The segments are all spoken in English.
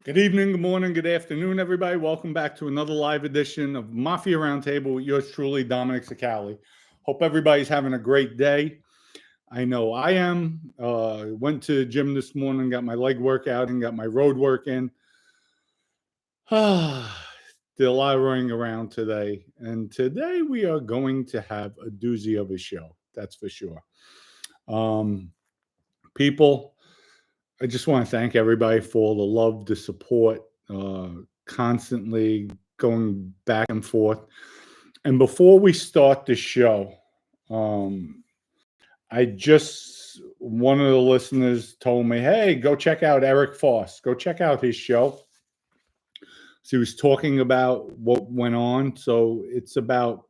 Good evening, good morning, good afternoon, everybody. Welcome back to another live edition of Mafia Roundtable with yours truly, Dominic Sicali. Hope everybody's having a great day. I know I am. Went to the gym this morning, got my leg workout and got my road work in. Did a lot of running around today. And today we are going to have a doozy of a show. That's for sure. People, I just want to thank everybody for all the love, the support, constantly going back and forth. And before we start the show, one of the listeners told me, hey, go check out Eric Foss. Go check out his show. So he was talking about what went on. So it's about,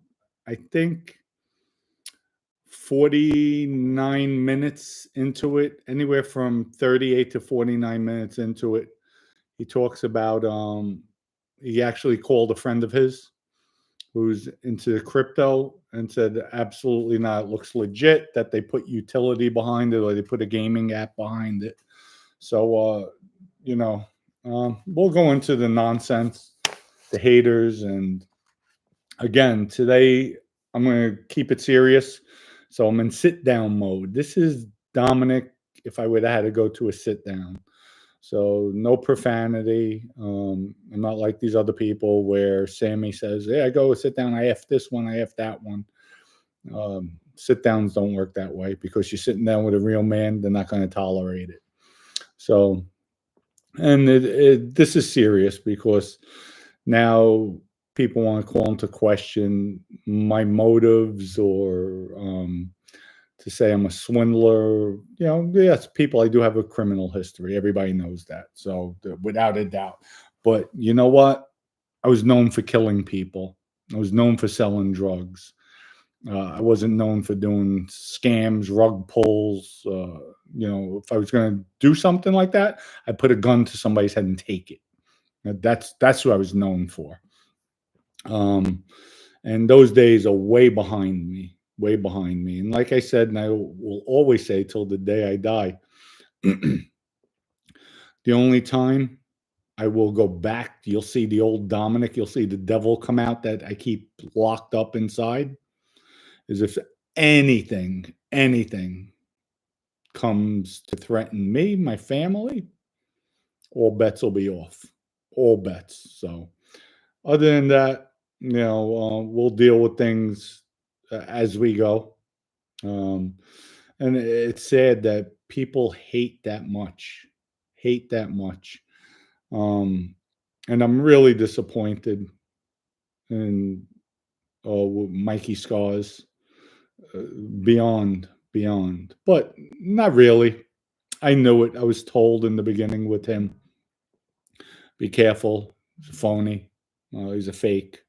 I think, 49 minutes into it, anywhere from 38 to 49 minutes into it. He talks about, he actually called a friend of his who's into crypto and said, absolutely not. It looks legit that they put utility behind it or they put a gaming app behind it. So, we'll go into the nonsense, the haters. And again, today I'm going to keep it serious. So I'm in sit down mode. This is Dominic if I would have had to go to a sit down. So no profanity. I'm not like these other people where Sammy says, hey, I go sit down. I F this one. I F that one. Sit downs don't work that way because you're sitting down with a real man. They're not going to tolerate it. So, and this is serious because now people want to call into question my motives or to say I'm a swindler. Yes, people, I do have a criminal history. Everybody knows that. So without a doubt. But you know what? I was known for killing people. I was known for selling drugs. I wasn't known for doing scams, rug pulls. If I was going to do something like that, I put a gun to somebody's head and take it. That's what I was known for. And those days are way behind me. And like I said, and I will always say till the day I die, the only time I will go back, you'll see the old Dominic, you'll see the devil come out that I keep locked up inside, is if anything comes to threaten me, my family, all bets will be off. All bets. So other than that, we'll deal with things as we go. And it's sad that people hate that much. And I'm really disappointed in Mikey Scars. Beyond. But not really. I knew it. I was told in the beginning with him, be careful. He's a phony. He's a fake.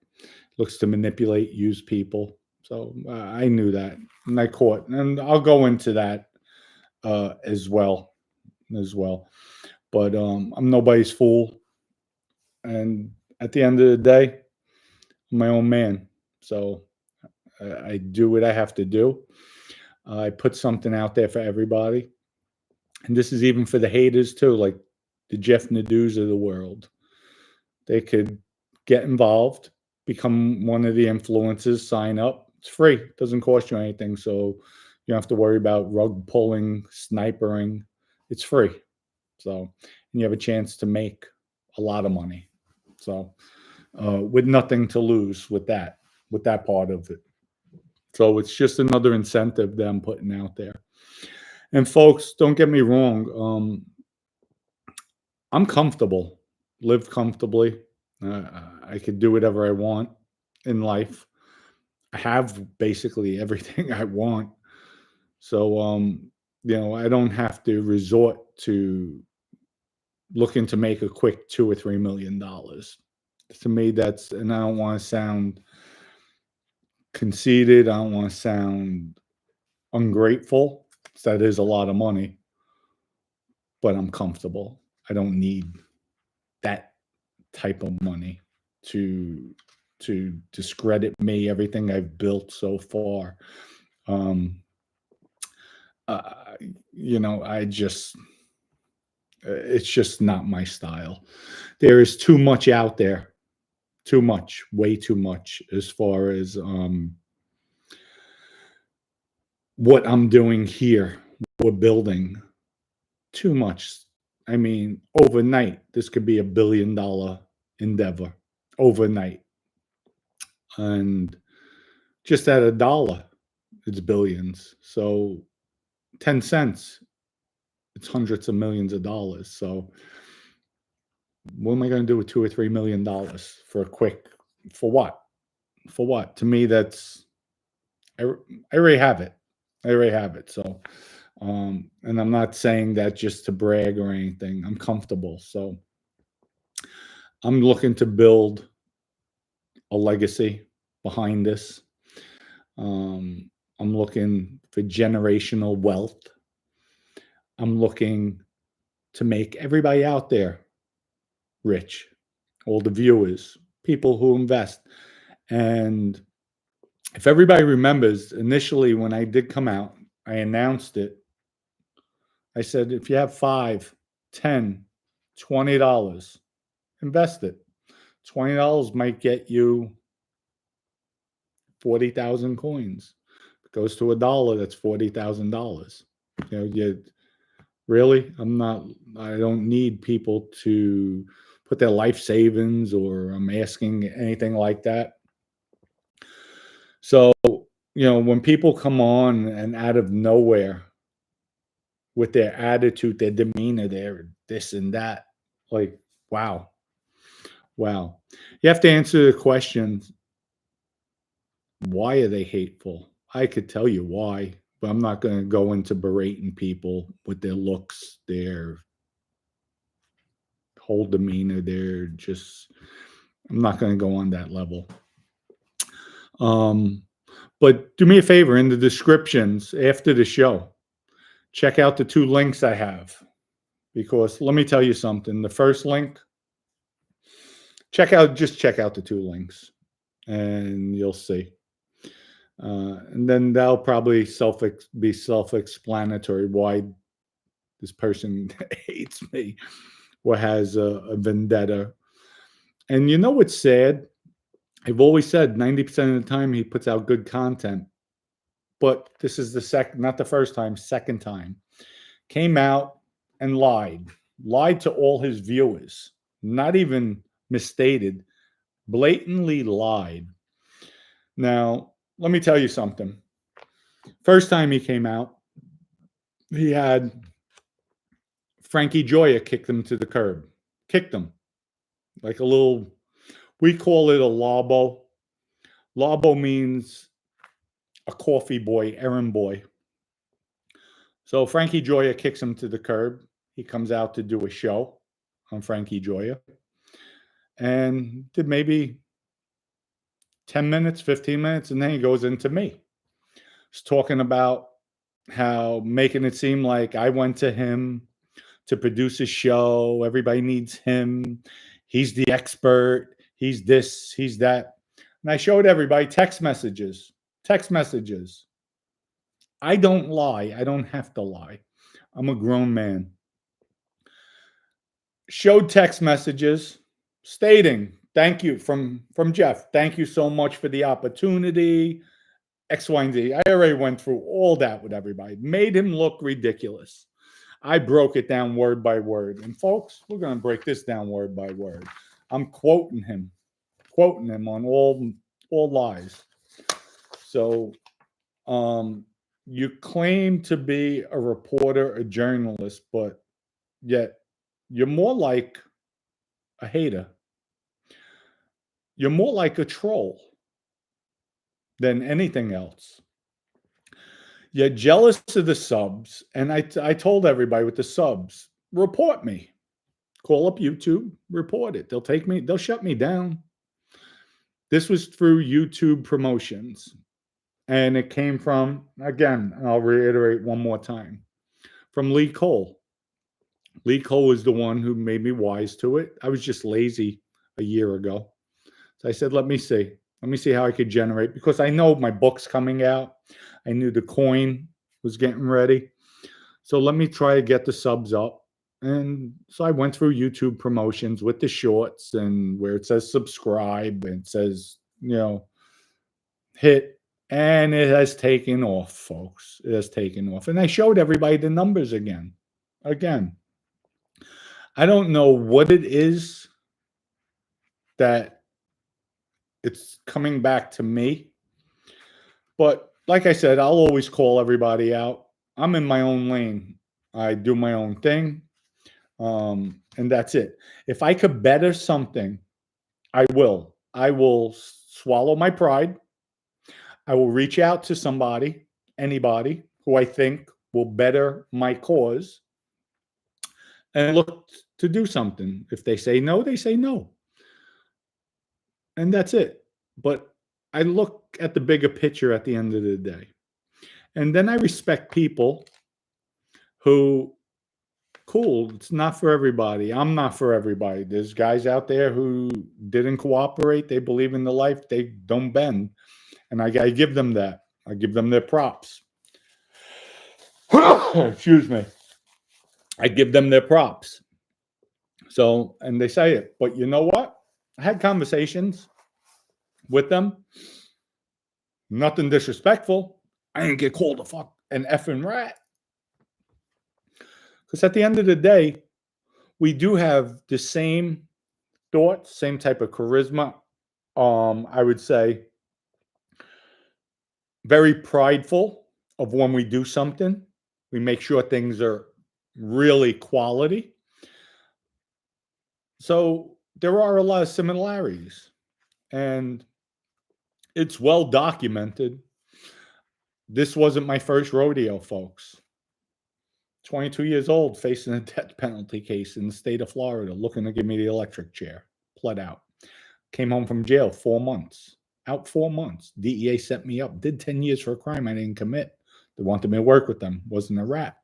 Looks to manipulate, use people. So I knew that, and I caught, and I'll go into that as well. But I'm nobody's fool, and at the end of the day, I'm my own man. So I do what I have to do. I put something out there for everybody, and this is even for the haters too, like the Jeff Nadus of the world. They could get involved, become one of the influencers, sign up. It's free. It doesn't cost you anything. So you don't have to worry about rug pulling, snipering. It's free. So, and you have a chance to make a lot of money. So with nothing to lose with that part of it. So it's just another incentive that I'm putting out there. And folks, don't get me wrong. I'm comfortable, live comfortably. I could do whatever I want in life. I have basically everything I want. So, I don't have to resort to looking to make a quick $2 or $3 million. To me, and I don't want to sound conceited. I don't want to sound ungrateful. That is a lot of money, but I'm comfortable. I don't need that type of money to discredit me, everything I've built so far. I just It's just not my style. There is too much out there, too much, way too much, as far as what I'm doing here. We're building too much. I mean, overnight, this could be $1 billion endeavor overnight. And just at $1, it's billions. So 10 cents, it's hundreds of millions of dollars. So what am I going to do with $2 or $3 million for a quick, for what? For what? To me, that's, I already have it. I already have it. So, and I'm not saying that just to brag or anything. I'm comfortable. So I'm looking to build a legacy behind this. I'm looking for generational wealth. I'm looking to make everybody out there rich, all the viewers, people who invest. And if everybody remembers, initially when I did come out, I announced it. I said, if you have $5, $10, $20, invest it. $20 might get you 40,000 coins. If it goes to $1, that's $40,000. You know, really, I don't need people to put their life savings, or I'm asking anything like that. So, when people come on and out of nowhere with their attitude, their demeanor, their this and that, like, wow. You have to answer the question, why are they hateful? I could tell you why, but I'm not going to go into berating people with their looks, their whole demeanor. I'm not going to go on that level. But do me a favor, in the descriptions after the show, check out the 2 links I have, because let me tell you something. The first link, check out the 2 links and you'll see. And then that'll probably be self-explanatory why this person hates me or has a vendetta. And you know what's sad? I've always said 90% of the time he puts out good content. But this is not the first time, second time. Came out and lied to all his viewers, not even misstated, blatantly lied. Now, let me tell you something. First time he came out, he had Frankie Joya kicked him to the curb. Kicked him. Like a little, we call it a lobo. Lobo means a coffee boy, errand boy. So Frankie Joya kicks him to the curb. He comes out to do a show on Frankie Joya. And did maybe 10 minutes, 15 minutes, and then he goes into me. He's talking about how, making it seem like I went to him to produce a show. Everybody needs him. He's the expert. He's this, he's that. And I showed everybody text messages. I don't lie. I don't have to lie. I'm a grown man. Showed text messages stating, thank you from Jeff. Thank you so much for the opportunity. X, Y, and Z. I already went through all that with everybody. Made him look ridiculous. I broke it down word by word. And folks, we're going to break this down word by word. I'm quoting him on all lies. So, you claim to be a reporter, a journalist, but yet you're more like a hater. You're more like a troll than anything else. You're jealous of the subs, and I told everybody with the subs, report me. Call up YouTube, report it. They'll shut me down. This was through YouTube promotions. And it came from, again, I'll reiterate one more time, from Lee Cole. Lee Cole was the one who made me wise to it. I was just lazy a year ago. So I said, let me see how I could generate, because I know my book's coming out. I knew the coin was getting ready. So let me try to get the subs up. And so I went through YouTube promotions with the shorts and where it says subscribe and it says, hit, and it has taken off, folks. It has taken off. And I showed everybody the numbers again. Again, I don't know what it is that it's coming back to me. But like I said, I'll always call everybody out. I'm in my own lane. I do my own thing. And that's it. If I could better something, I will. I will swallow my pride. I will reach out to somebody, anybody who I think will better my cause and look to do something. If they say no, they say no. And that's it. But I look at the bigger picture at the end of the day. And then I respect people who, cool, it's not for everybody. I'm not for everybody. There's guys out there who didn't cooperate. They believe in the life. They don't bend. And I give them that. I give them their props. Excuse me. I give them their props. So, and they say it. But you know what? I had conversations with them. Nothing disrespectful. I didn't get called an effing rat. Because at the end of the day, we do have the same thoughts, same type of charisma. I would say very prideful of when we do something. We make sure things are really quality. So there are a lot of similarities. And it's well documented. This wasn't my first rodeo, folks. 22 years old, facing a death penalty case in the state of Florida, looking to give me the electric chair. Pled out. Came home from jail 4 months. Out 4 months. DEA set me up. Did 10 years for a crime I didn't commit. They wanted me to work with them. Wasn't a rat.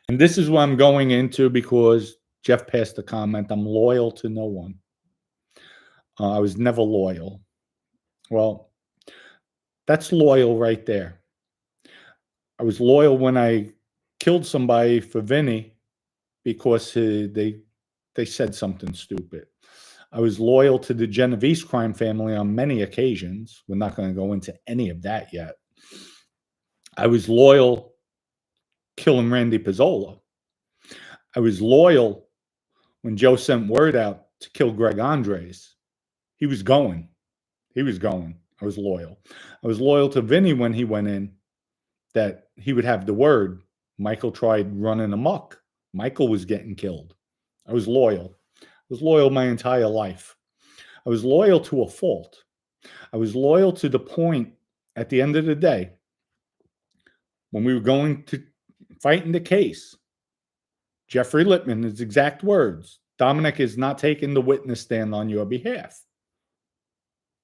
And this is what I'm going into because Jeff passed a comment. I'm loyal to no one. I was never loyal. Well, that's loyal right there. I was loyal when I killed somebody for Vinny because they said something stupid. I was loyal to the Genovese crime family on many occasions. We're not going to go into any of that yet. I was loyal killing Randy Pizzola. I was loyal when Joe sent word out to kill Greg Andres. He was going. I was loyal. I was loyal to Vinny when he went in, that he would have the word. Michael tried running amok. Michael was getting killed. I was loyal. I was loyal my entire life. I was loyal to a fault. I was loyal to the point at the end of the day when we were going to fight in the case. Jeffrey Lippman, his exact words, Dominic is not taking the witness stand on your behalf.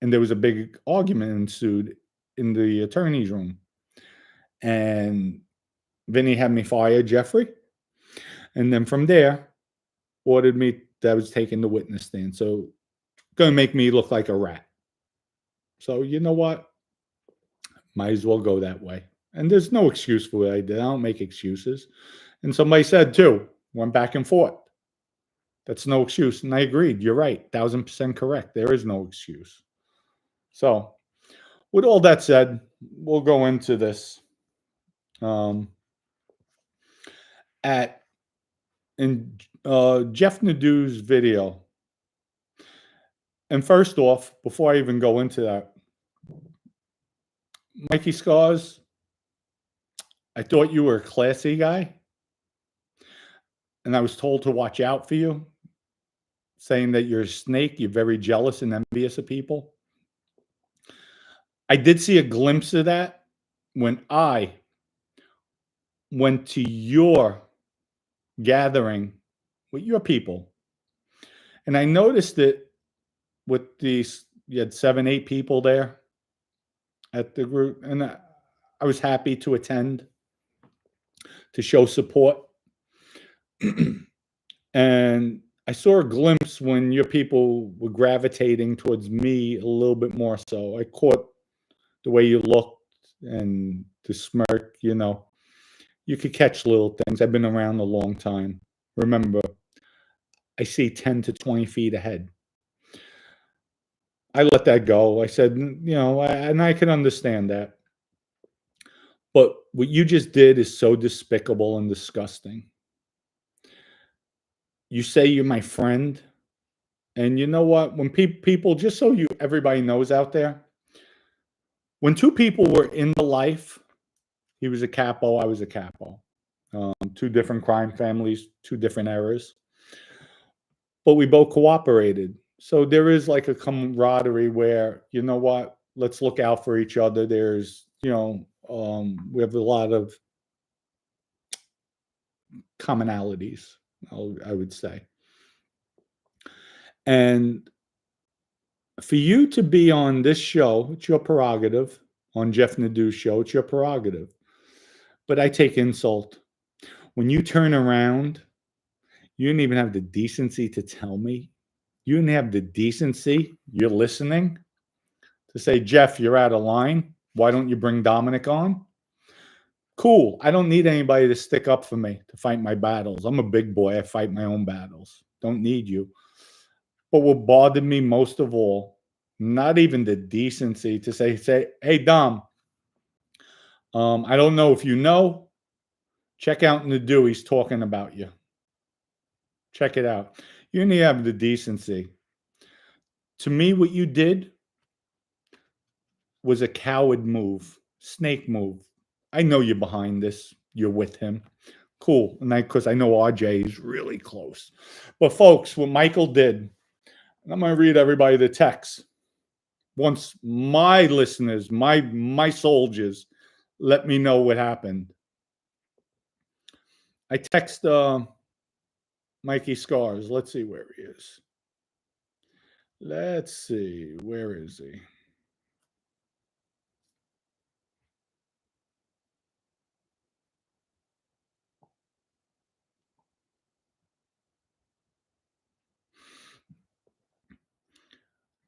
And there was a big argument ensued in the attorney's room. And Vinny had me fire Jeffrey. And then from there, ordered me that I was taking the witness stand. So going to make me look like a rat. So you know what? Might as well go that way. And there's no excuse for what I did. I don't make excuses. And somebody said too, went back and forth. That's no excuse. And I agreed. You're right. 1000% correct. There is no excuse. So with all that said, we'll go into this. In Jeff Nadu's video. And first off, before I even go into that, Mikey Scars, I thought you were a classy guy. And I was told to watch out for you, saying that you're a snake, you're very jealous and envious of people. I did see a glimpse of that when I went to your gathering with your people. And I noticed it with these, you had 7, 8 people there at the group. And I was happy to attend, to show support. And I saw a glimpse when your people were gravitating towards me a little bit more so. I caught the way you looked and the smirk, you know. You could catch little things. I've been around a long time. Remember, I see 10 to 20 feet ahead. I let that go. I said, and I can understand that. But what you just did is so despicable and disgusting. You say you're my friend. And you know what? When people, just so everybody knows out there, when two people were in the life, he was a capo, I was a capo. Two different crime families, two different eras. But we both cooperated. So there is like a camaraderie where, you know what, let's look out for each other. There's, we have a lot of commonalities, I would say. And for you to be on this show, it's your prerogative. On Jeff Nadu's show, it's your prerogative. But I take insult. When you turn around, you didn't even have the decency to tell me. You didn't have the decency, you're listening, to say, Jeff, you're out of line. Why don't you bring Dominic on? Cool. I don't need anybody to stick up for me to fight my battles. I'm a big boy. I fight my own battles. Don't need you. But what bothered me most of all, not even the decency to say, hey, Dom, I don't know if you know, check out Nadu. He's talking about you. Check it out. You didn't have the decency. To me, what you did was a coward move, snake move. I know you're behind this. You're with him. Cool. And because I know RJ is really close. But folks, what Michael did, and I'm going to read everybody the text. Once my listeners, my soldiers, let me know what happened. I text Mikey Scars. Let's see where he is. Let's see. Where is he?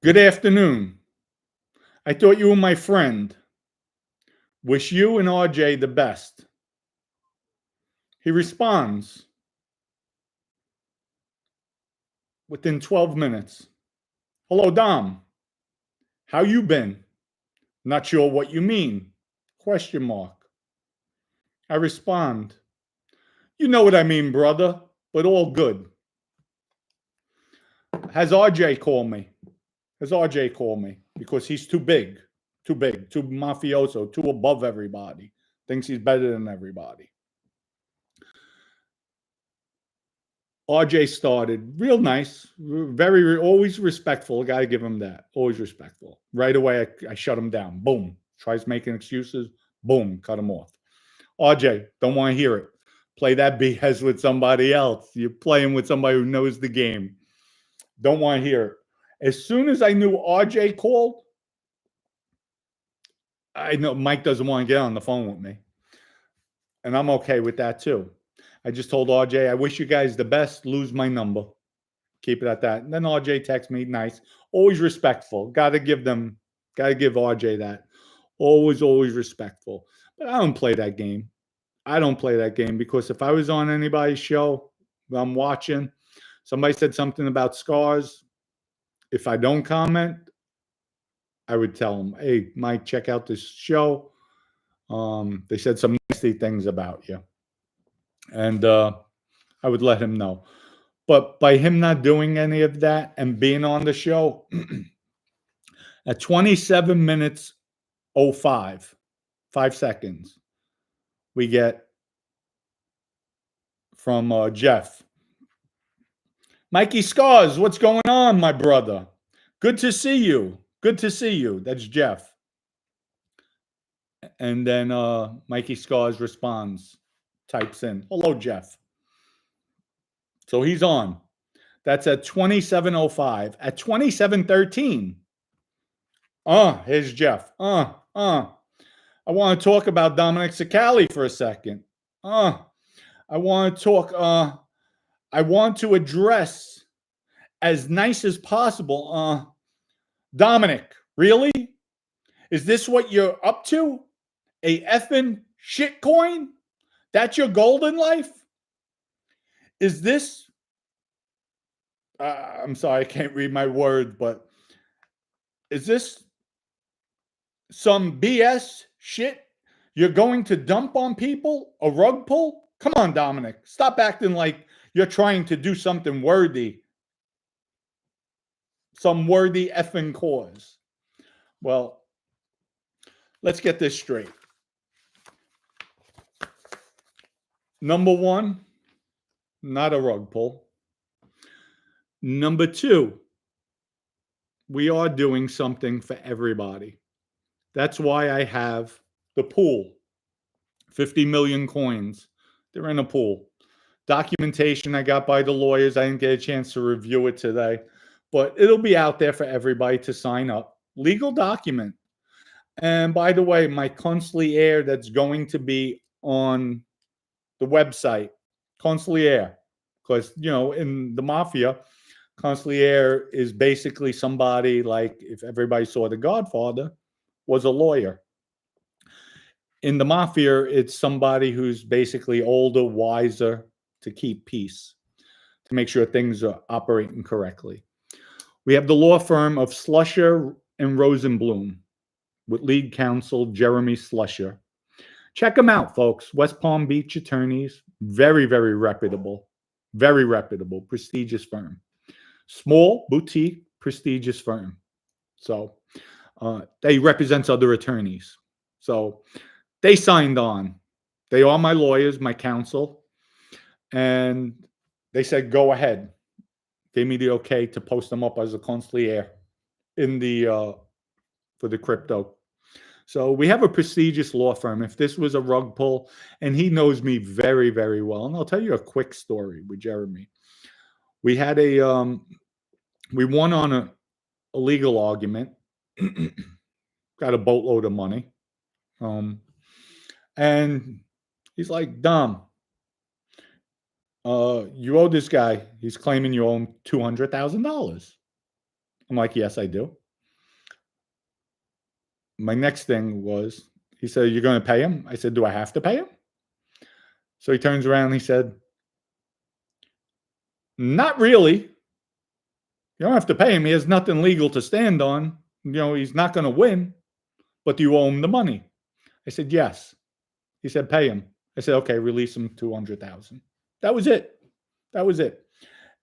Good afternoon. I thought you were my friend. Wish you and RJ the best. He responds within 12 minutes. Hello, Dom. How you been? Not sure what you mean. Question mark. I respond, you know what I mean, brother, but all good. Has RJ called me? Because he's too big, too mafioso, too above everybody. Thinks he's better than everybody. RJ started real nice, always respectful. Got to give him that. Always respectful. Right away, I shut him down. Boom. Tries making excuses. Boom. Cut him off. RJ, don't want to hear it. Play that BS with somebody else. You're playing with somebody who knows the game. Don't want to hear it. As soon as I knew RJ called, I know Mike doesn't want to get on the phone with me. And I'm okay with that too. I just told RJ, I wish you guys the best. Lose my number. Keep it at that. And then RJ texts me, nice. Always respectful. Got to give RJ that. Always respectful. But I don't play that game. Because if I was on anybody's show, I'm watching, somebody said something about Scars. If I don't comment, I would tell them, hey, Mike, check out this show. They said some nasty things about you. And I would let him know. But by him not doing any of that and being on the show, at 27 minutes 05, 5 seconds, we get from Jeff. Mikey Scars, what's going on, my brother? Good to see you. That's Jeff. And then Mikey Scars responds, types in, hello, Jeff. So he's on. That's at 27:05. At 27:13, here's Jeff. I want to talk about Dominic Sicali for a second. I want to address as nice as possible. Dominic, really? Is this what you're up to? A effing shitcoin? That's your goal in life? Is this, I'm sorry, I can't read my words, but is this some BS shit you're going to dump on people? A rug pull? Come on, Dominic. Stop acting like you're trying to do something worthy. Some worthy effing cause. Well, let's get this straight. Number one, not a rug pull. Number two, we are doing something for everybody. That's why I have the pool. 50 million coins. They're in a pool. Documentation I got by the lawyers. I didn't get a chance to review it today, but it'll be out there for everybody to sign up. Legal document. And by the way, my conciliere that's going to be on the website, conciliere, because, you know, in the Mafia, conciliere is basically somebody like, if everybody saw The Godfather, was a lawyer. In the Mafia, it's somebody who's basically older, wiser, to keep peace, to make sure things are operating correctly. We have the law firm of Slusher and Rosenblum with lead counsel Jeremy Slusher. Check them out, folks. West Palm Beach attorneys, very, very reputable, prestigious firm. Small, boutique, prestigious firm. So they represent other attorneys. So they signed on. They are my lawyers, my counsel, and they said, go ahead. Gave me the okay to post them up as a conciliere in the for the crypto. So we have a prestigious law firm. If this was a rug pull, and he knows me very, very well, and I'll tell you a quick story with Jeremy. We had we won on a legal argument, got a boatload of money, and he's like, Dom, you owe this guy. He's claiming you owe him $200,000. I'm like, yes, I do. My next thing was, he said, you're going to pay him? I said, do I have to pay him? So he turns around and he said, not really. You don't have to pay him. He has nothing legal to stand on. You know, he's not going to win, but do you owe him the money? I said, yes. He said, pay him. I said, okay, release him $200,000. That was it. That was it.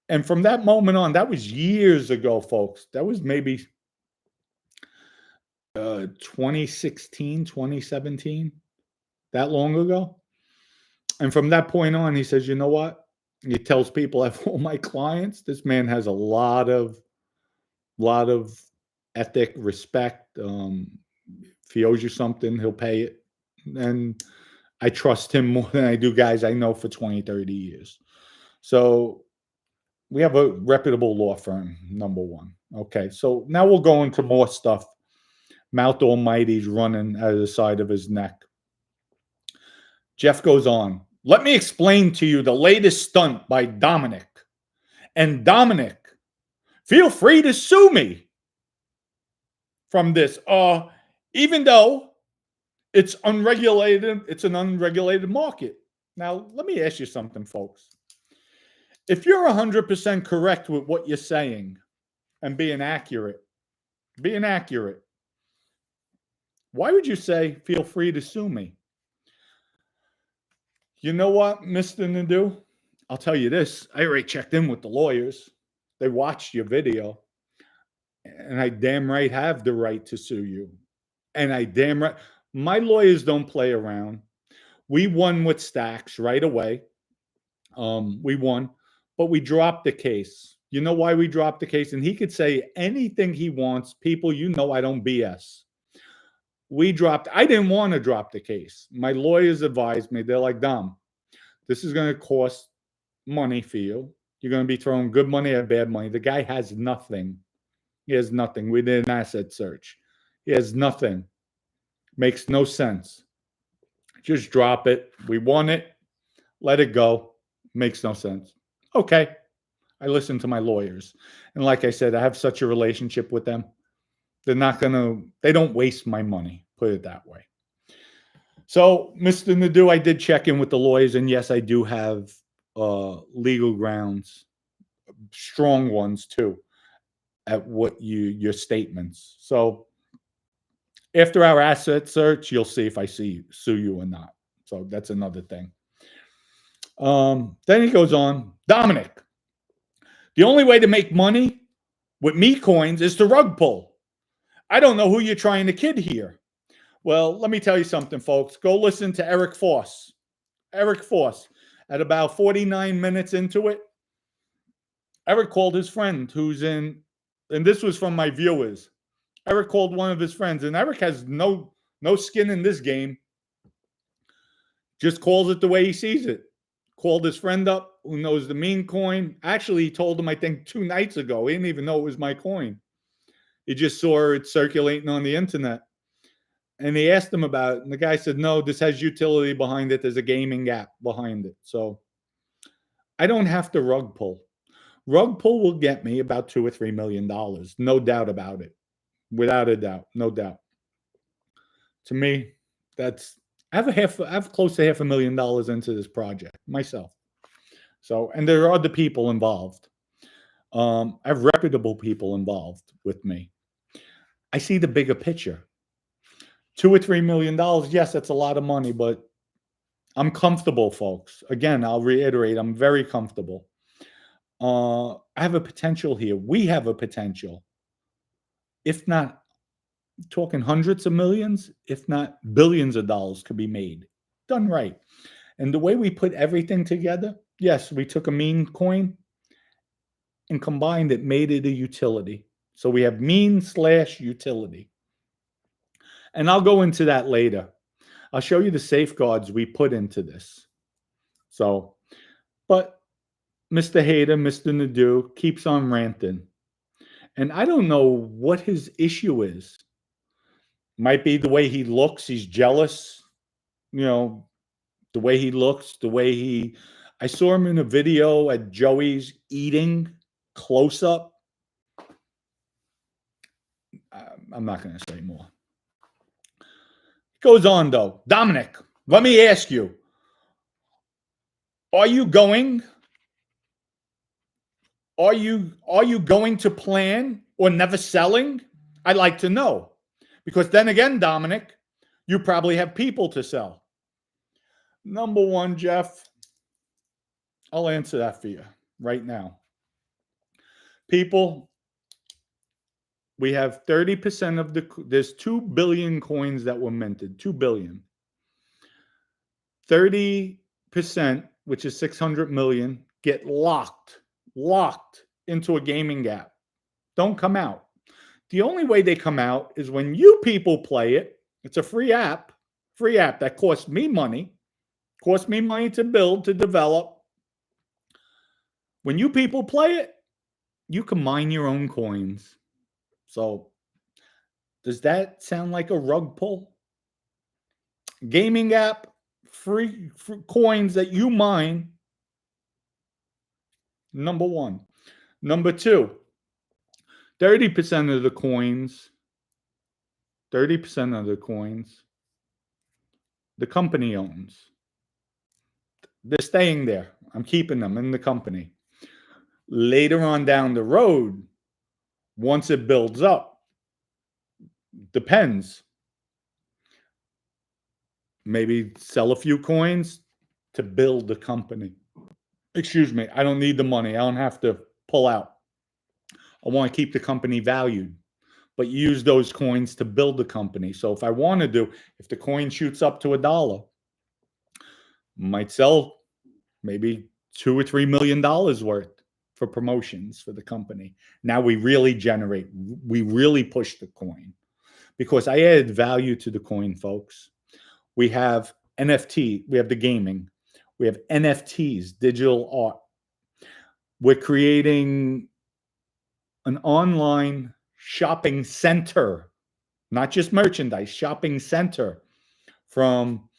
And from that moment on, that was years ago, folks. That was maybe 2016, 2017, that long ago. And from that point on, he says, you know what? He tells people, I have all my clients. This man has a lot of ethic, respect. If he owes you something, he'll pay it. And I trust him more than I do guys I know for 20, 30 years. So we have a reputable law firm, number one. Okay, so now we'll go into more stuff. Mouth Almighty's running out of the side of his neck. Jeff goes on. Let me explain to you the latest stunt by Dominic. And Dominic, feel free to sue me from this. Even though it's unregulated, it's an unregulated market. Now, let me ask you something, folks. If you're 100% correct with what you're saying and being accurate, why would you say, feel free to sue me? You know what, Mr. Nadu? I'll tell you this. I already checked in with the lawyers. They watched your video. And I damn right have the right to sue you. And I damn right. My lawyers don't play around. We won with Stacks right away. We won. But we dropped the case. You know why we dropped the case? And he could say anything he wants. People, you know I don't BS. I didn't want to drop the case. My lawyers advised me. They're like, Dom, this is going to cost money for you. You're going to be throwing good money at bad money. The guy has nothing. He has nothing. We did an asset search. He has nothing. Makes no sense. Just drop it. We won it. Let it go. Makes no sense. Okay. I listen to my lawyers. And like I said, I have such a relationship with them. They don't waste my money, put it that way. So, Mr. Nadu, I did check in with the lawyers, and yes, I do have legal grounds, strong ones too, at what your statements. So after our asset search, you'll see if I sue you or not. So that's another thing. Then he goes on, Dominic, the only way to make money with me coins is to rug pull. I don't know who you're trying to kid here. Well, let me tell you something, folks. Go listen to Eric Foss. Eric Foss, at about 49 minutes into it, Eric called his friend who's in, and this was from my viewers. Eric called one of his friends, and Eric has no skin in this game. Just calls it the way he sees it. Called his friend up who knows the meme coin. Actually, he told him, I think 2 nights ago. He didn't even know it was my coin. He just saw it circulating on the internet. And he asked him about it. And the guy said, no, this has utility behind it. There's a gaming app behind it. So I don't have to rug pull. Rug pull will get me about $2 or $3 million. No doubt about it. Without a doubt. No doubt. To me, that's, I have close to $500,000 into this project myself. So, and there are other people involved. I have reputable people involved with me. I see the bigger picture. $2 or $3 million, yes, that's a lot of money, but I'm comfortable, folks. Again, I'll reiterate, I'm very comfortable. I have a potential here. We have a potential. If not talking hundreds of millions, if not billions of dollars could be made. Done right. And the way we put everything together, yes, we took a meme coin and combined it, made it a utility. So we have meme/utility. And I'll go into that later. I'll show you the safeguards we put into this. So, but Mr. Hater, Mr. Nadu keeps on ranting. And I don't know what his issue is. Might be the way he looks. He's jealous. You know, the way he looks, the way he... I saw him in a video at Joey's eating close up. I'm not going to say more. Goes on though. Dominic, let me ask you, are you going to plan or never selling? I'd like to know, because then again, Dominic, you probably have people to sell. Number one, Jeff, I'll answer that for you right now. People, we have 30% of there's 2 billion coins that were minted, 2 billion. 30%, which is 600 million, get locked into a gaming app. Don't come out. The only way they come out is when you people play it. It's a free app that costs me money to build, to develop. When you people play it, you can mine your own coins. So does that sound like a rug pull? Gaming app, free coins that you mine. Number one. Number two, 30% of the coins, the company owns. They're staying there. I'm keeping them in the company. Later on down the road, once it builds up, depends. Maybe sell a few coins to build the company. Excuse me, I don't need the money. I don't have to pull out. I want to keep the company valued, but use those coins to build the company. So if I want to do, if the coin shoots up to $1, might sell maybe $2 or $3 million worth for promotions for the company. Now we really push the coin, because I added value to the coin, folks. We have NFT, we have the gaming, we have NFTs, digital art. We're creating an online shopping center, not just merchandise, shopping center, from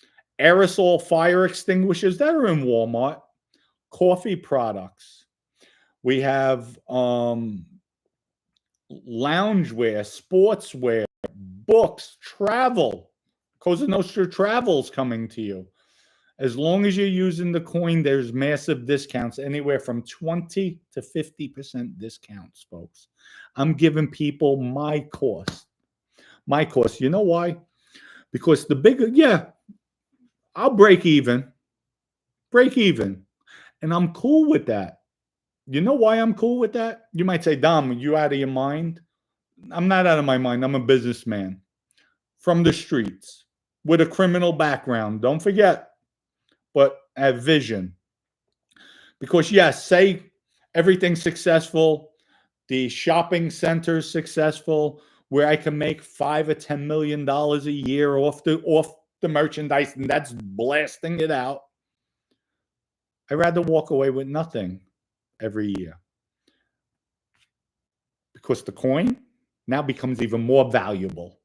aerosol fire extinguishers that are in Walmart, coffee products. We have loungewear, sportswear, books, travel. Cosa Nostra Travel's coming to you. As long as you're using the coin, there's massive discounts, anywhere from 20 to 50% discounts, folks. I'm giving people my cost. My cost. You know why? Because the bigger, yeah, I'll break even. Break even. And I'm cool with that. You know why I'm cool with that? You might say, Dom, you out of your mind? I'm not out of my mind. I'm a businessman from the streets with a criminal background. Don't forget, but I have vision. Because, yes, say everything's successful, the shopping center's successful, where I can make $5 or $10 million a year off the merchandise, and that's blasting it out. I'd rather walk away with nothing every year. Because the coin now becomes even more valuable.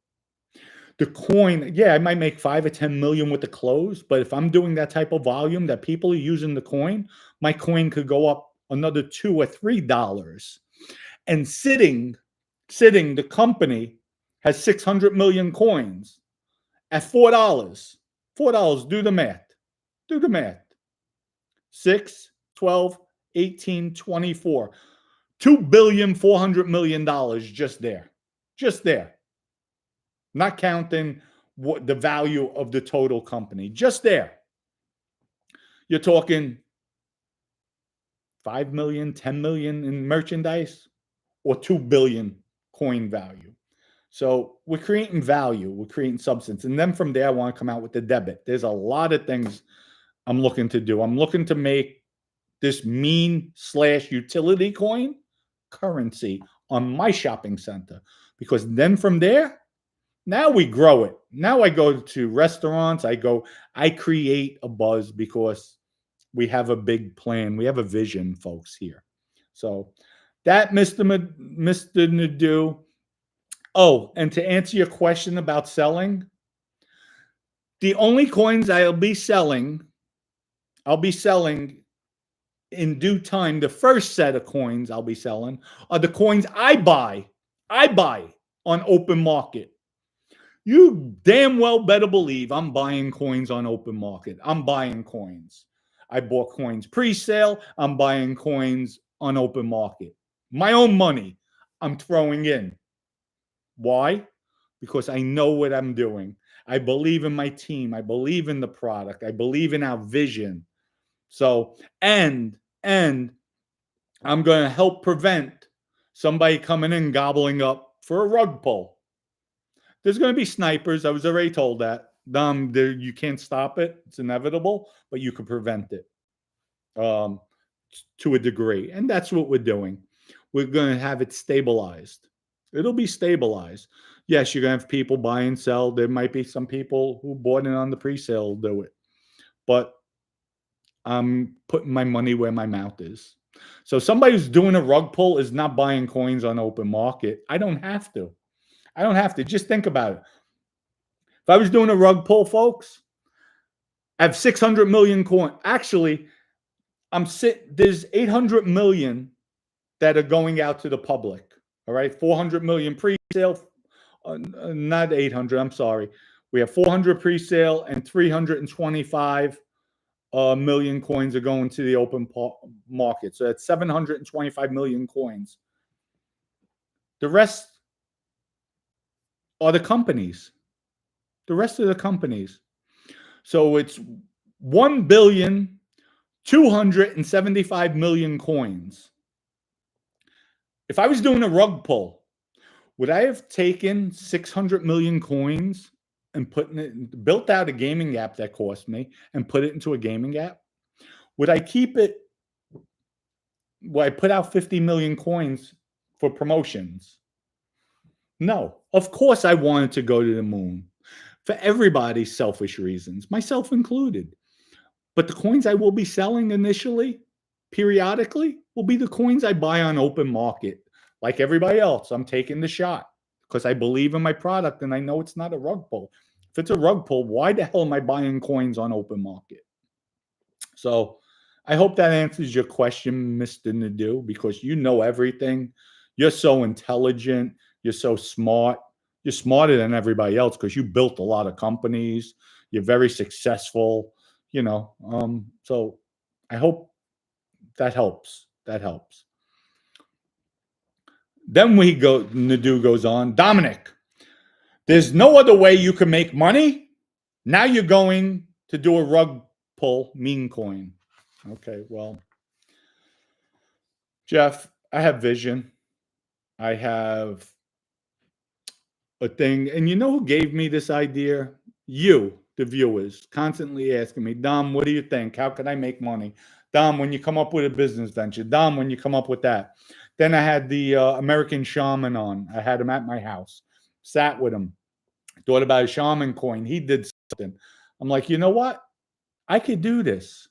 The coin, yeah, I might make 5 or 10 million with the clothes, but if I'm doing that type of volume that people are using the coin, my coin could go up another $2 or $3. And sitting, the company has 600 million coins at $4. $4, do the math. Do the math. 6, 12, 18, 24. $2,400,000,000 just there. Just there. Not counting what the value of the total company. Just there. You're talking 5 million, 10 million in merchandise, or 2 billion coin value. So we're creating value, we're creating substance. And then from there, I want to come out with the debit. There's a lot of things I'm looking to do. I'm looking to make this meme/utility coin currency on my shopping center. Because then from there, now we grow it. Now I go to restaurants. I create a buzz because we have a big plan. We have a vision, folks, here. So that, Mr. Nadu. Oh, and to answer your question about selling, the only coins I'll be selling in due time. The first set of coins I'll be selling are the coins I buy on open market. You damn well better believe I'm buying coins on open market. I'm buying coins. I bought coins pre-sale. I'm buying coins on open market. My own money I'm throwing in. Why? Because I know what I'm doing. I believe in my team. I believe in the product. I believe in our vision. So, and I'm going to help prevent somebody coming in gobbling up for a rug pull. There's going to be snipers. I was already told that. You can't stop it. It's inevitable, but you can prevent it to a degree. And that's what we're doing. We're going to have it stabilized. It'll be stabilized. Yes, you're going to have people buy and sell. There might be some people who bought in on the pre-sale do it. But I'm putting my money where my mouth is. So somebody who's doing a rug pull is not buying coins on open market. I don't have to. Just think about it. If I was doing a rug pull, folks, I have 600 million coins. Actually, there's 800 million that are going out to the public. All right, 400 million pre-sale, not 800. I'm sorry. We have 400 pre-sale and 325 million coins are going to the open market. So that's 725 million coins. The rest are the companies. The rest of the companies. So it's 1,275,000,000 coins. If I was doing a rug pull, would I have taken 600 million coins and built out a gaming app that cost me and put it into a gaming app? Would I keep it? Would I put out 50 million coins for promotions? No. Of course I wanted to go to the moon. For everybody's selfish reasons, myself included. But the coins I will be selling initially, periodically, will be the coins I buy on open market. Like everybody else, I'm taking the shot because I believe in my product and I know it's not a rug pull. If it's a rug pull, why the hell am I buying coins on open market? So I hope that answers your question, Mr. Nadu, because you know everything. You're so intelligent. You're so smart. You're smarter than everybody else because you built a lot of companies. You're very successful. So I hope that helps. That helps. Then Nadu goes on, Dominic, there's no other way you can make money. Now you're going to do a rug pull meme coin. Okay, well, Jeff, I have vision. I have a thing. And you know who gave me this idea? You, the viewers, constantly asking me, Dom, what do you think? How can I make money? Dom, when you come up with a business venture. Dom, when you come up with that. Then I had the American shaman on. I had him at my house. Sat with him. Thought about a shaman coin. He did something. I'm like, you know what? I could do this.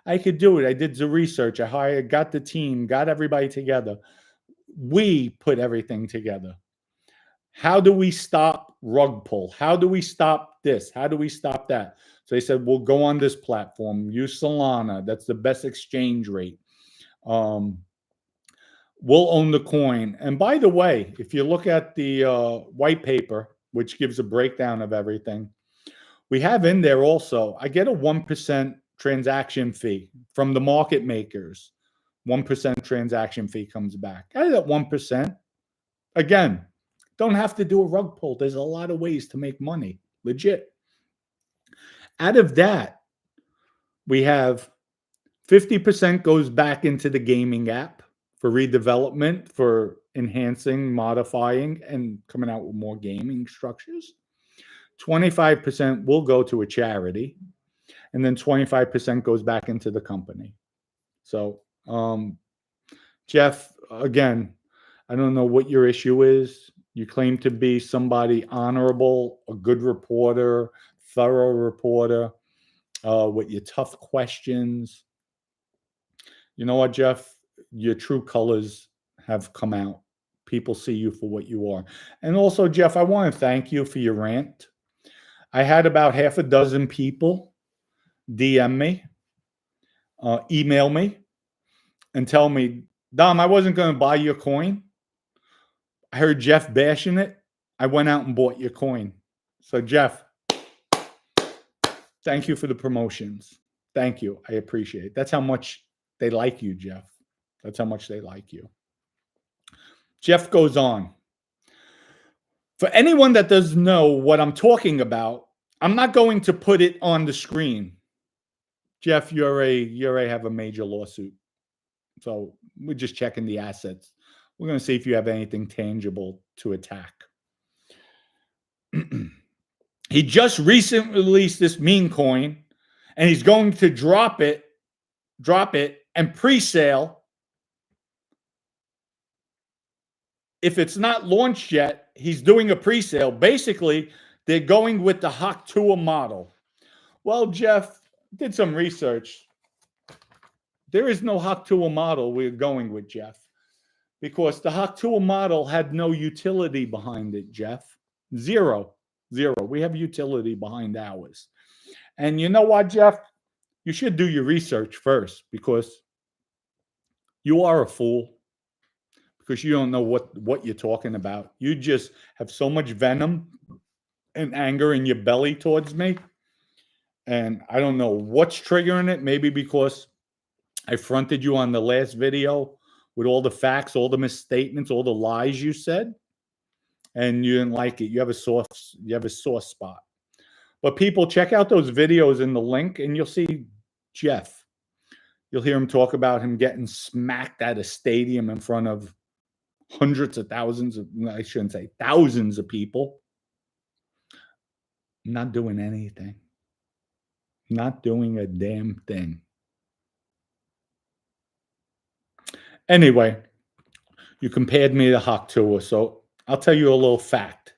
I could do it. I did the research. I got the team, got everybody together. We put everything together. How do we stop rug pull? How do we stop this? How do we stop that? So they said, we'll go on this platform, use Solana. That's the best exchange rate. We'll own the coin. And by the way, if you look at the white paper, which gives a breakdown of everything, we have in there also, I get a 1% transaction fee from the market makers. 1% transaction fee comes back. Out of that 1%, again, don't have to do a rug pull. There's a lot of ways to make money, legit. Out of that, we have 50% goes back into the gaming app for redevelopment, for enhancing, modifying, and coming out with more gaming structures. 25% will go to a charity, and then 25% goes back into the company. So, Jeff, again, I don't know what your issue is. You claim to be somebody honorable, a good reporter, thorough reporter, with your tough questions. You know what, Jeff? Your true colors have come out. People see you for what you are. And also, Jeff, I want to thank you for your rant. I had about half a dozen people DM me, email me, and tell me, Dom, I wasn't going to buy your coin. I heard Jeff bashing it. I went out and bought your coin. So, Jeff, thank you for the promotions. Thank you. I appreciate it. That's how much they like you, Jeff. That's how much they like you. Jeff goes on. For anyone that doesn't know what I'm talking about, I'm not going to put it on the screen. Jeff, you already have a major lawsuit. So we're just checking the assets. We're going to see if you have anything tangible to attack. He just recently released this meme coin, and he's going to drop it and pre-sale. If it's not launched yet, he's doing a pre-sale. Basically, they're going with the Haktua model. Well, Jeff did some research. There is no Haktua model we're going with, Jeff, because the Haktua model had no utility behind it, Jeff. Zero. We have utility behind ours. And you know what, Jeff? You should do your research first, because you are a fool, because you don't know what you're talking about. You just have so much venom and anger in your belly towards me. And I don't know what's triggering it. Maybe because I fronted you on the last video with all the facts, all the misstatements, all the lies you said, and you didn't like it. You have a sore spot. But people, check out those videos in the link, and you'll see Jeff. You'll hear him talk about him getting smacked at a stadium in front of hundreds of thousands of, I shouldn't say thousands of people. Not doing anything. Not doing a damn thing. Anyway, you compared me to Haktua, so I'll tell you a little fact.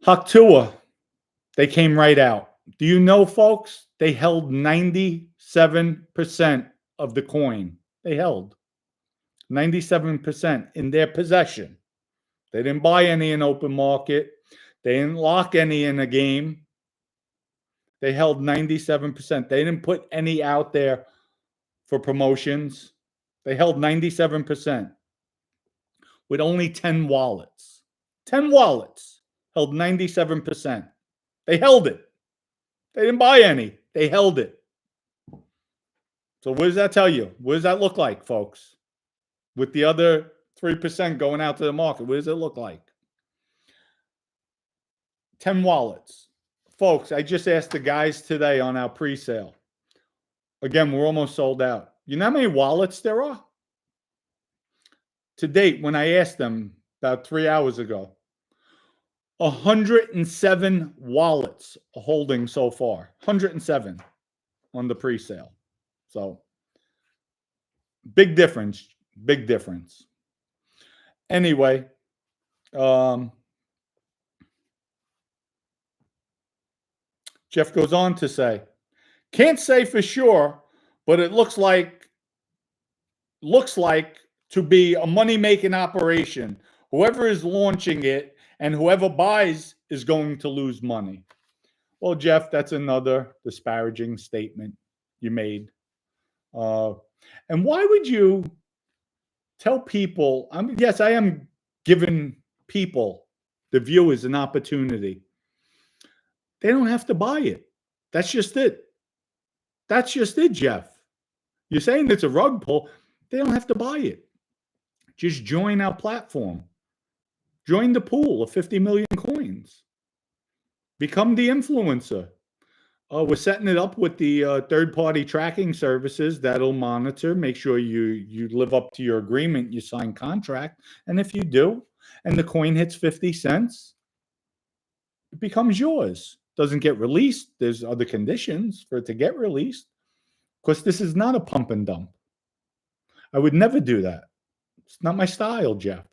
Haktua, they came right out. Do you know, folks? They held 97% of the coin. They held 97% in their possession. They didn't buy any in open market. They didn't lock any in a game. They held 97%. They didn't put any out there for promotions. They held 97% with only 10 wallets. 10 wallets held 97%. They held it. They didn't buy any. They held it. So what does that tell you? What does that look like, folks? With the other 3% going out to the market, what does it look like? 10 wallets. Folks, I just asked the guys today on our pre-sale. Again, we're almost sold out. You know how many wallets there are? To date, when I asked them about 3 hours ago, 107 wallets holding so far. 107 on the pre-sale. So big difference. Big difference. Anyway, Jeff goes on to say, can't say for sure, but it looks like to be a money-making operation. Whoever is launching it and whoever buys is going to lose money. Well, Jeff, that's another disparaging statement you made. And why would you tell people, yes, I am giving people, the viewers, an opportunity. They don't have to buy it. That's just it. That's just it, Jeff. You're saying it's a rug pull. They don't have to buy it. Just join our platform. Join the pool of 50 million coins. Become the influencer. We're setting it up with the third-party tracking services that'll monitor, make sure you live up to your agreement, you sign contract. And if you do, and the coin hits 50 cents, it becomes yours. Doesn't get released. There's other conditions for it to get released. Because this is not a pump and dump. I would never do that. It's not my style, Jeff.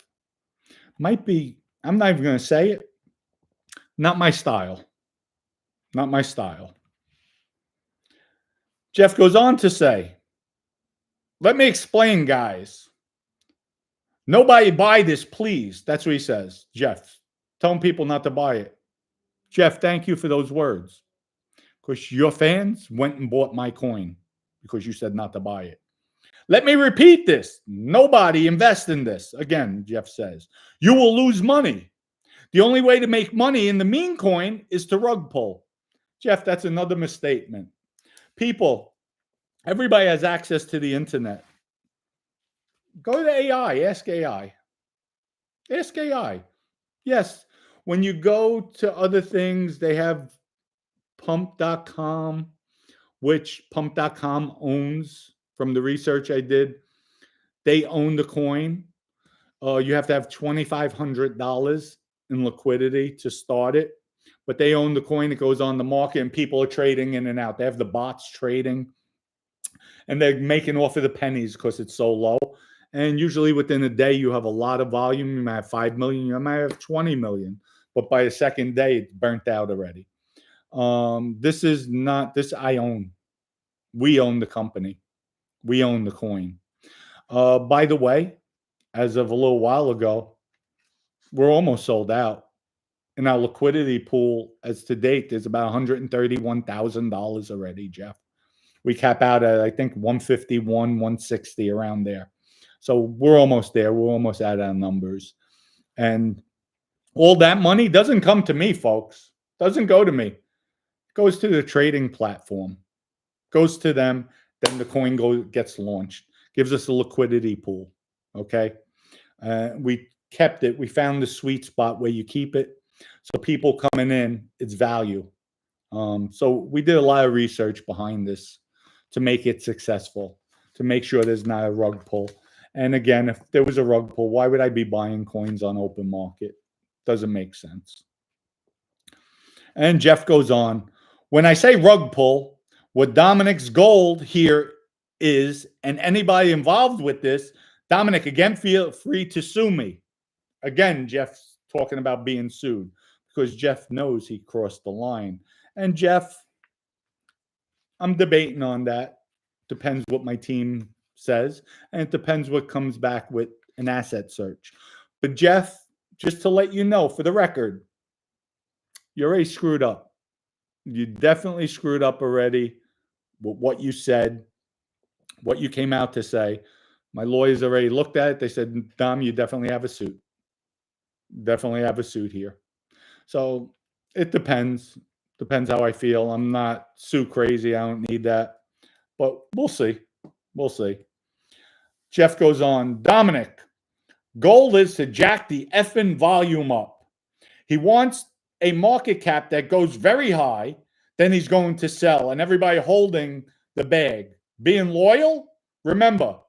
Might be, I'm not even going to say it. Not my style. Not my style. Jeff goes on to say, let me explain, guys. Nobody buy this, please. That's what he says. Jeff, telling people not to buy it. Jeff, thank you for those words. Because your fans went and bought my coin because you said not to buy it. Let me repeat this. Nobody invest in this. Again, Jeff says, you will lose money. The only way to make money in the meme coin is to rug pull. Jeff, that's another misstatement. People, everybody has access to the internet. Go to AI, ask AI. Ask AI. Yes, when you go to other things, they have pump.com, which pump.com owns. From the research I did, they own the coin. You have to have $2,500 in liquidity to start it. But they own the coin. It goes on the market and people are trading in and out. They have the bots trading. And they're making off of the pennies because it's so low. And usually within a day, you have a lot of volume. You might have 5 million. You might have 20 million. But by the second day, it's burnt out already. This is not, this I own. We own the company. We own the coin. By the way, as of a little while ago, we're almost sold out. In our liquidity pool, as to date, there's about $131,000 already, Jeff. We cap out at, I think, 151, 160, around there. So we're almost there. We're almost at our numbers. And all that money doesn't come to me, folks. Doesn't go to me. It goes to the trading platform. Goes to them. Then the coin gets launched. Gives us a liquidity pool. Okay? We kept it. We found the sweet spot where you keep it. So people coming in, it's value. So we did a lot of research behind this to make it successful, to make sure there's not a rug pull. And again, if there was a rug pull, why would I be buying coins on open market? Doesn't make sense. And Jeff goes on, when I say rug pull, what Dominic's goal here is, and anybody involved with this, Dominic, again, feel free to sue me. Again, Jeff's talking about being sued because Jeff knows he crossed the line. And Jeff, I'm debating on that. Depends what my team says, and it depends what comes back with an asset search. But Jeff, just to let you know, for the record, you already screwed up. You definitely screwed up already with what you said, what you came out to say. My lawyers already looked at it. They said, Dom, you definitely have a suit. Definitely have a suit here. So it depends. Depends how I feel. I'm not Sue crazy. I don't need that. But we'll see. We'll see. Jeff goes on, Dominic, goal is to jack the effing volume up. He wants a market cap that goes very high, then he's going to sell, and everybody holding the bag. Being loyal? Remember,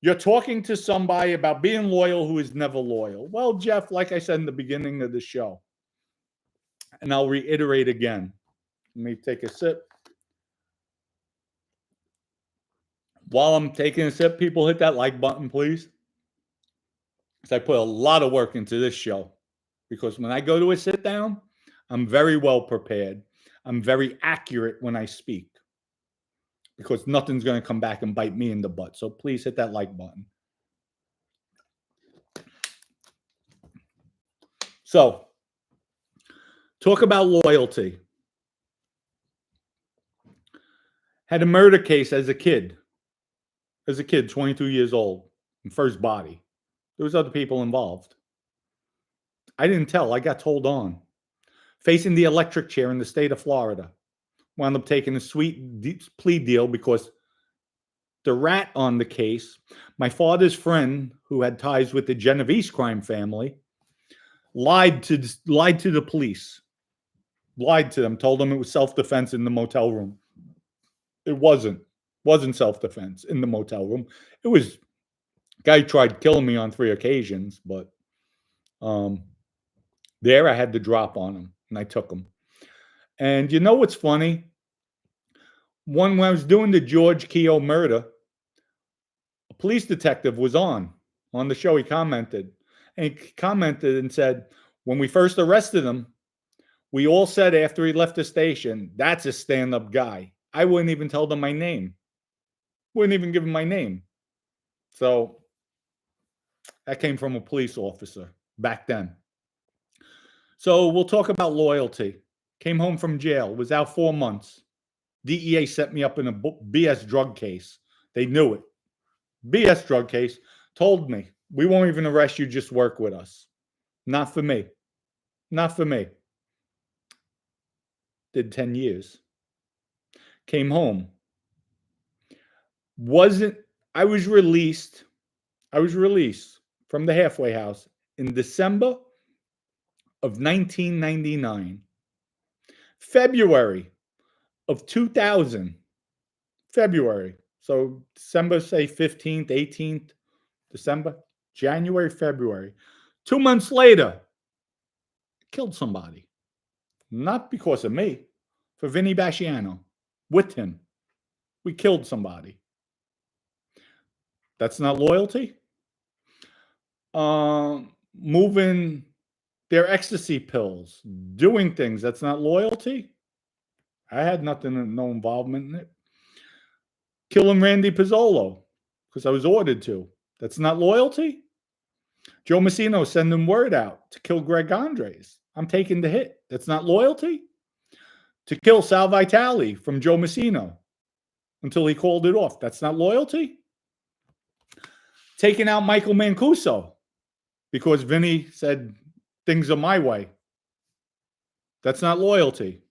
you're talking to somebody about being loyal who is never loyal. Well, Jeff, like I said in the beginning of the show, and I'll reiterate again. Let me take a sip. While I'm taking a sip, people hit that like button, please. Because I put a lot of work into this show. Because when I go to a sit down, I'm very well prepared. I'm very accurate when I speak. Because nothing's going to come back and bite me in the butt. So please hit that like button. So, talk about loyalty. Had a murder case as a kid. 22 years old, first body. There was other people involved. I didn't tell. I got told on. Facing the electric chair in the state of Florida. Wound up taking a sweet plea deal because the rat on the case, my father's friend who had ties with the Genovese crime family, lied to the police. Lied to them. Told them it was self-defense in the motel room. It wasn't self-defense in the motel room. It was, guy tried killing me on 3 occasions, but there I had the drop on him, and I took him. And you know what's funny? When I was doing the George Keogh murder, a police detective was on the show. He commented and said, when we first arrested him, we all said after he left the station, that's a stand-up guy. I wouldn't even tell them my name. Wouldn't even give him my name. So that came from a police officer back then. So we'll talk about loyalty. Came home from jail, was out 4 months. DEA set me up in a BS drug case. They knew it. BS drug case. Told me, we won't even arrest you, just work with us. Not for me. Not for me. Did 10 years. Came home. I was released from the halfway house in December of 1999. February of 2000. February. So December, say 15th, 18th, December, January, February. 2 months later, killed somebody. Not because of me, for Vinny Basciano. With him. We killed somebody. That's not loyalty? Moving their ecstasy pills, doing things, that's not loyalty? I had no involvement in it. Killing Randy Pizzolo because I was ordered to. That's not loyalty? Joe Massino sending word out to kill Greg Andres. I'm taking the hit. That's not loyalty? To kill Sal Vitale from Joe Massino until he called it off. That's not loyalty? Taking out Michael Mancuso because Vinny said things are my way. That's not loyalty.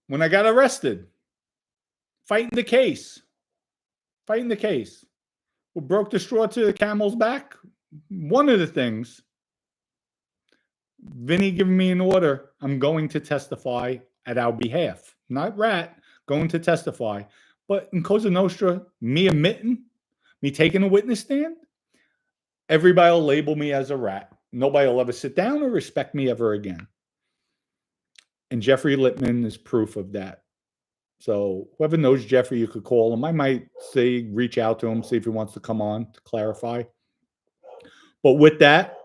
When I got arrested, fighting the case. What broke the straw to the camel's back? One of the things, Vinny giving me an order, I'm going to testify at our behalf. Not rat, going to testify. But in Cosa Nostra, me admitting, me taking a witness stand, everybody will label me as a rat. Nobody will ever sit down or respect me ever again. And Jeffrey Littman is proof of that. So whoever knows Jeffrey, you could call him. I might say, reach out to him, see if he wants to come on to clarify. But with that,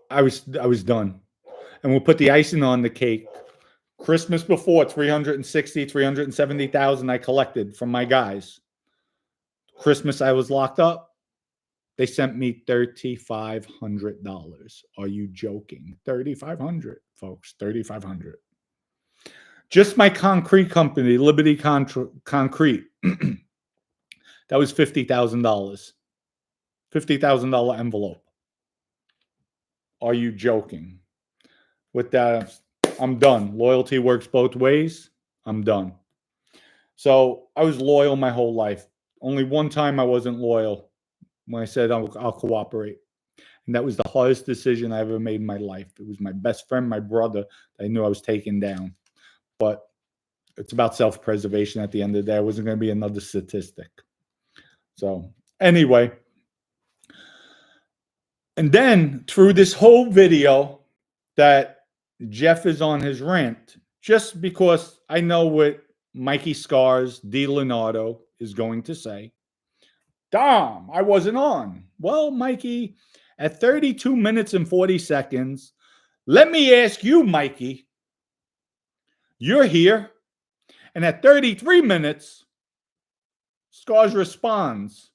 I was done. And we'll put the icing on the cake. Christmas before, 370,000 I collected from my guys. Christmas I was locked up. They sent me $3,500. Are you joking? $3,500, folks. $3,500. Just my concrete company, Liberty Concrete. That was $50,000. $50,000 envelope. Are you joking? With that, I'm done. Loyalty works both ways. I'm done. So I was loyal my whole life. Only one time I wasn't loyal, when I said I'll cooperate. And that was the hardest decision I ever made in my life. It was my best friend, my brother, that I knew I was taking down. But it's about self-preservation at the end of the day. I wasn't going to be another statistic. So anyway, and then through this whole video that Jeff is on his rant, just because I know what Mikey Scars, DiLeonardo, is going to say. Dom, I wasn't on. Well, Mikey, at 32 minutes and 40 seconds, let me ask you, Mikey, you're here. And at 33 minutes, Scars responds,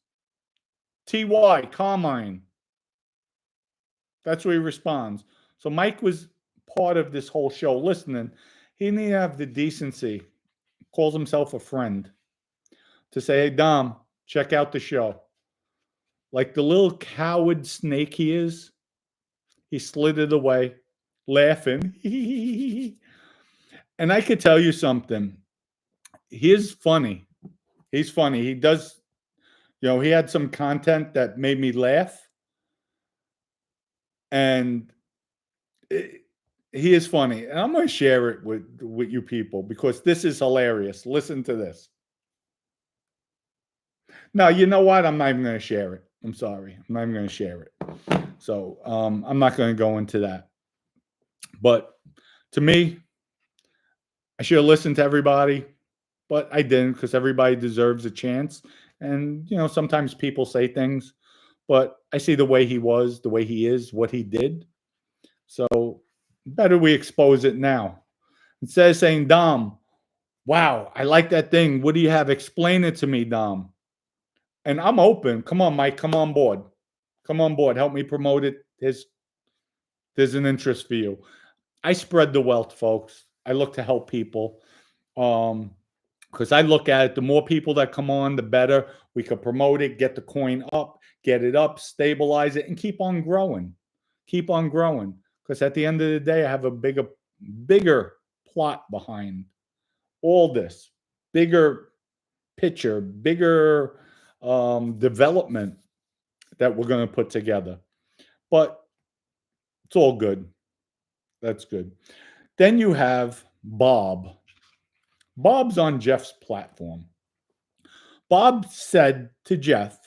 TY, Carmine. That's where he responds. So Mike was part of this whole show listening. He didn't even have the decency, calls himself a friend, to say, hey, Dom, check out the show. Like the little coward snake he is, he slid it away, laughing. And I could tell you something. He is funny. He's funny. He does, he had some content that made me laugh. And he is funny. And I'm going to share it with you people because this is hilarious. Listen to this. No, you know what? I'm not even going to share it. I'm sorry. I'm not even going to share it. So I'm not going to go into that. But to me, I should have listened to everybody, but I didn't because everybody deserves a chance. And, sometimes people say things, but I see the way he was, the way he is, what he did. So better we expose it now. Instead of saying, Dom, wow, I like that thing. What do you have? Explain it to me, Dom. And I'm open. Come on, Mike. Come on board. Come on board. Help me promote it. There's an interest for you. I spread the wealth, folks. I look to help people. Because I look at it, the more people that come on, the better. We could promote it, get the coin up, get it up, stabilize it, and keep on growing. Keep on growing. Because at the end of the day, I have a bigger plot behind all this. Bigger picture, bigger development that we're going to put together. But it's all good. That's good. Then you have Bob. Bob's on Jeff's platform. Bob said to Jeff,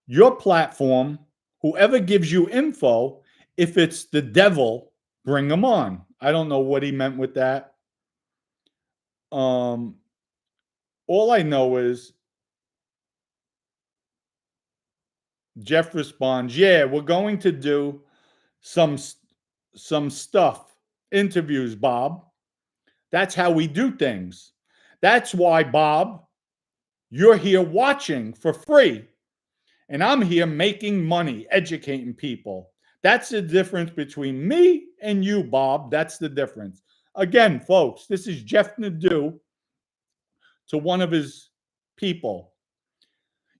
your platform, whoever gives you info, if it's the devil, bring them on. I don't know what he meant with that. All I know is Jeff responds, yeah, we're going to do some stuff, interviews, Bob. That's how we do things. That's why, Bob, you're here watching for free. And I'm here making money, educating people. That's the difference between me and you, Bob. That's the difference. Again, folks, this is Jeff Nadu to one of his people.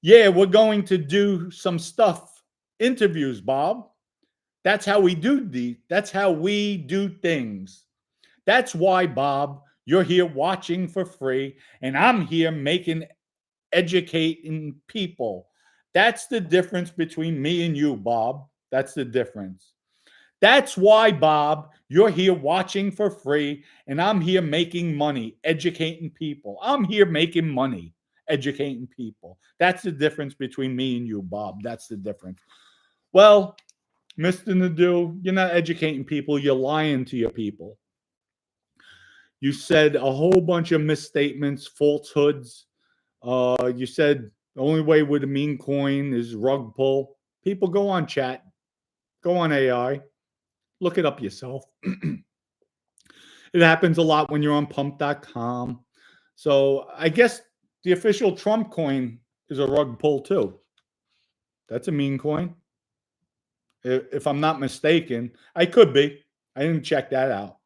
Yeah, we're going to do some stuff, interviews, Bob. That's how we do that's how we do things. That's why, Bob, you're here watching for free, and I'm here educating people. That's the difference between me and you, Bob. That's the difference. That's why, Bob, you're here watching for free, and I'm here making money, educating people. I'm here making money, educating people. That's the difference between me and you, Bob. That's the difference. Well, Mr. Nadu, you're not educating people. You're lying to your people. You said a whole bunch of misstatements, falsehoods. You said the only way with a meme coin is rug pull. People, go on chat. Go on AI. Look it up yourself. It happens a lot when you're on pump.com. So I guess the official Trump coin is a rug pull too. That's a meme coin. If I'm not mistaken, I could be. I didn't check that out.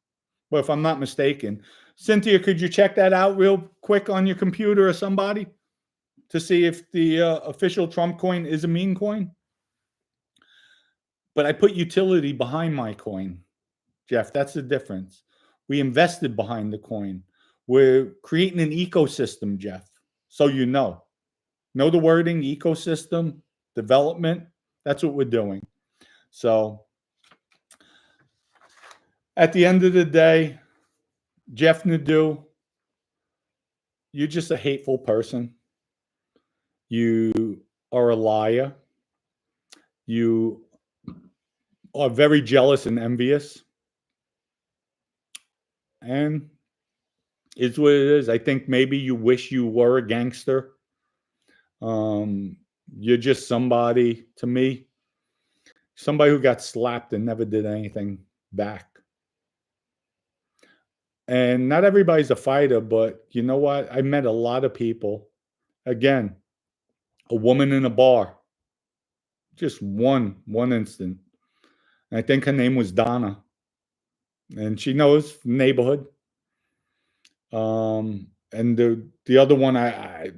But if I'm not mistaken, Cynthia, could you check that out real quick on your computer or somebody to see if the official Trump coin is a meme coin? But I put utility behind my coin, Jeff. That's the difference. We invested behind the coin. We're creating an ecosystem, Jeff. So you know the wording, ecosystem, development. That's what we're doing. So at the end of the day, Jeff Nadu, you're just a hateful person. You are a liar. You are very jealous and envious. And it's what it is. I think maybe you wish you were a gangster. You're just somebody, to me, somebody who got slapped and never did anything back. And not everybody's a fighter, but you know what? I met a lot of people. Again, a woman in a bar. Just one instant. And I think her name was Donna. And she knows the neighborhood. And the other one I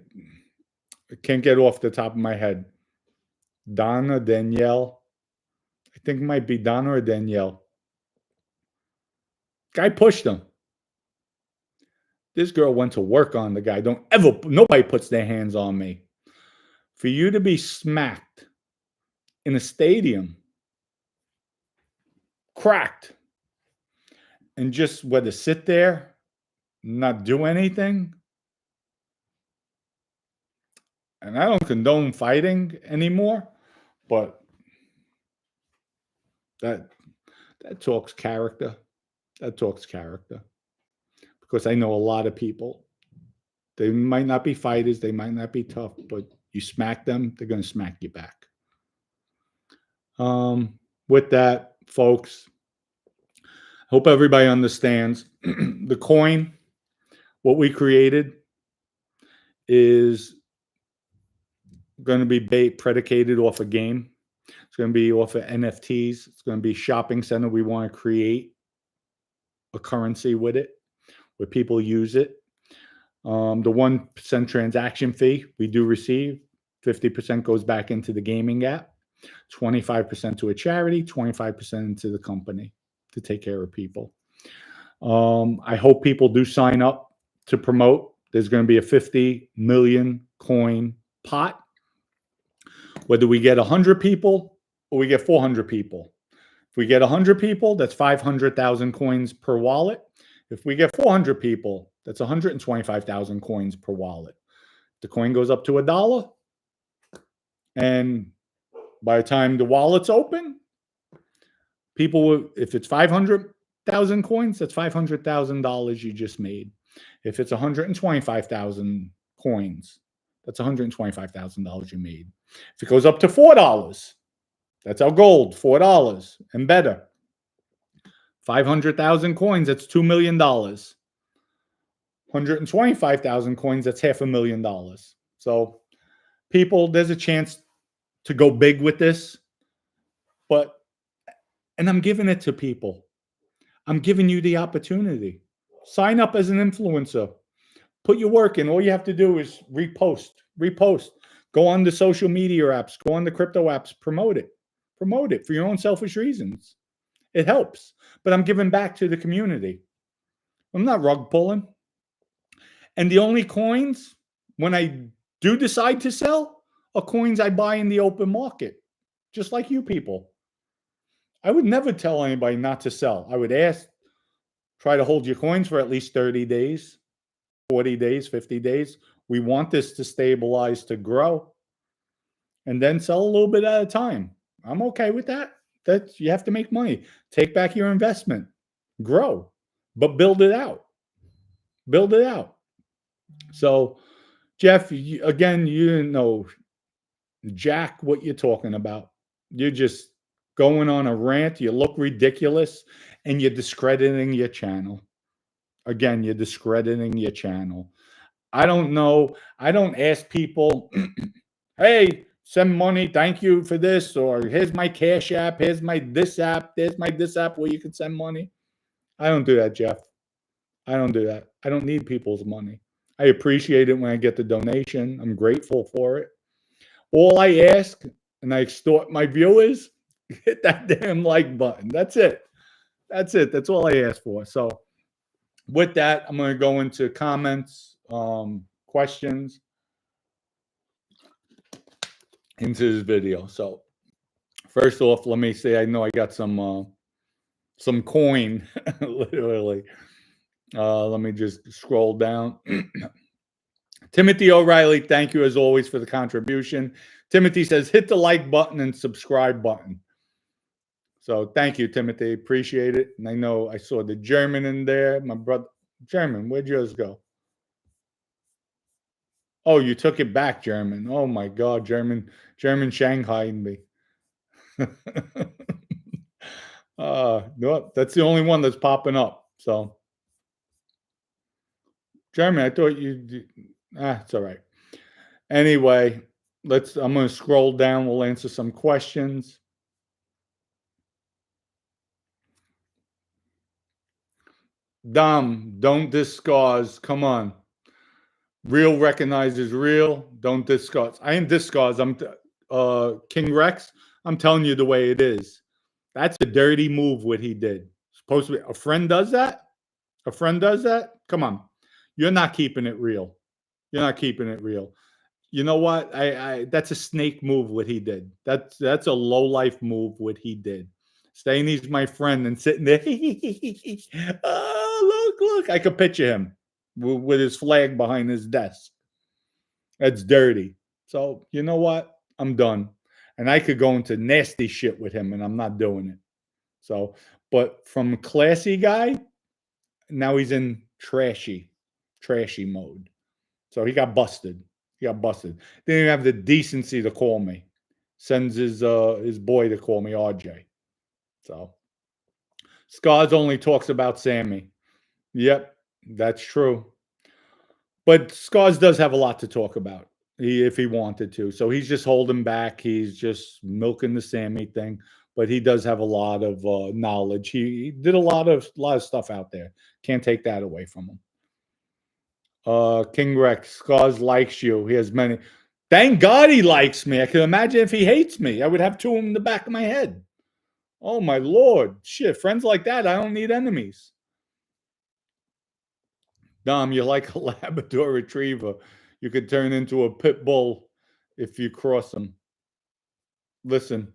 can't get off the top of my head. Donna, Danielle. I think it might be Donna or Danielle. Guy pushed him. This girl went to work on the guy. Nobody puts their hands on me. For you to be smacked in a stadium, cracked, and just whether sit there, not do anything. And I don't condone fighting anymore, but that talks character. That talks character. Because I know a lot of people, they might not be fighters, they might not be tough, but you smack them, they're going to smack you back. With that, folks, hope everybody understands the coin, what we created, is going to be predicated off a game. It's going to be off of NFTs. It's going to be a shopping center. We want to create a currency with it, where people use it. The 1% transaction fee we do receive, 50% goes back into the gaming app, 25% to a charity, 25% into the company to take care of people. I hope people do sign up to promote. There's going to be a 50 million coin pot. Whether we get 100 people or we get 400 people. If we get 100 people, that's 500,000 coins per wallet. If we get 400 people, that's 125,000 coins per wallet. The coin goes up to $1. And by the time the wallet's open, people will, if it's 500,000 coins, that's $500,000 you just made. If it's 125,000 coins, that's $125,000 you made. If it goes up to $4, that's our gold, $4 and better. 500,000 coins, that's $2 million. 125,000 coins, that's $500,000. So people, there's a chance to go big with this. And I'm giving it to people. I'm giving you the opportunity. Sign up as an influencer. Put your work in. All you have to do is repost. Go on the social media apps. Go on the crypto apps. Promote it for your own selfish reasons. It helps. But I'm giving back to the community. I'm not rug pulling. And the only coins, when I do decide to sell, are coins I buy in the open market. Just like you people. I would never tell anybody not to sell. I would ask, try to hold your coins for at least 30 days, 40 days, 50 days. We want this to stabilize, to grow, and then sell a little bit at a time. I'm okay with that. You have to make money. Take back your investment. Grow, but build it out. Build it out. So, Jeff, again, you know, Jack, what you're talking about. You're just going on a rant. You look ridiculous, and you're discrediting your channel. Again, you're discrediting your channel. I don't know. I don't ask people, hey, send money. Thank you for this. Or here's my Cash App. Here's my this app. There's my this app where you can send money. I don't do that, Jeff. I don't do that. I don't need people's money. I appreciate it when I get the donation. I'm grateful for it. All I ask, and I extort my viewers, Hit that damn like button. That's it. That's it. That's all I ask for. So with that, I'm going to go into comments, questions into this video. So first off, let me say I know I got some coin, literally. Let me just scroll down. Timothy O'Reilly, thank you as always for the contribution. Timothy says, hit the like button and subscribe button. So thank you, Timothy. Appreciate it. And I know I saw the German in there. My brother, German, where'd yours go? Oh, you took it back, German. Oh my God, German Shanghaied me. No, that's the only one that's popping up. So, German, I thought you. It's all right. Anyway, I'm going to scroll down. We'll answer some questions. Dom, don't discuss. Come on. Real recognizes real. Don't discuss. I ain't discuss. I'm King Rex. I'm telling you the way it is. That's a dirty move. What he did. Supposed to be a friend does that. A friend does that. Come on. You're not keeping it real. You're not keeping it real. You know what? That's a snake move. What he did. That's a low life move. What he did. Saying he's my friend and sitting there. Oh, look! I could picture him with his flag behind his desk. That's dirty. So you know what? I'm done. And I could go into nasty shit with him, and I'm not doing it. So, but from classy guy, now he's in trashy mode. So he got busted. Didn't even have the decency to call me. Sends his boy to call me RJ. So Scars only talks about Sammy. Yep, that's true. But Scars does have a lot to talk about if he wanted to. So he's just holding back. He's just milking the Sammy thing. But he does have a lot of knowledge. He did a lot of stuff out there. Can't take that away from him. King Rex, Scars likes you. He has many. Thank God he likes me. I can imagine if he hates me. I would have two in the back of my head. Oh my Lord. Shit, friends like that, I don't need enemies. Dom, you're like a Labrador retriever. You could turn into a pit bull if you cross them. Listen,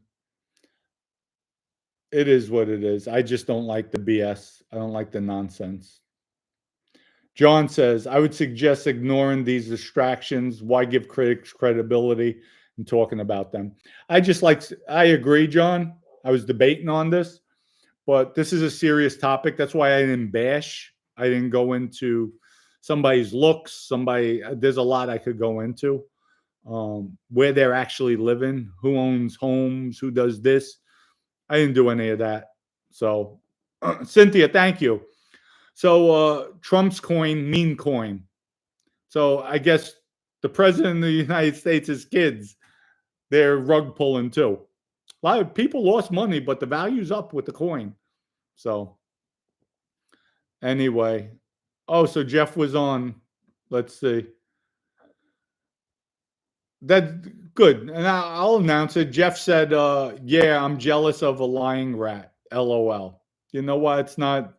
it is what it is. I just don't like the BS. I don't like the nonsense. John says, I would suggest ignoring these distractions. Why give critics credibility and talking about them? I agree, John. I was debating on this, but this is a serious topic. That's why I didn't bash. I didn't go into somebody's looks. There's a lot I could go into. Where they're actually living, who owns homes, who does this. I didn't do any of that. So, Cynthia, thank you. So Trump's coin, meme coin. So I guess the president of the United States' kids, they're rug pulling too. A lot of people lost money, but the value's up with the coin. So anyway. Oh, so Jeff was on. Let's see. That's good. And I'll announce it. Jeff said, yeah, I'm jealous of a lying rat. LOL. You know what? It's not.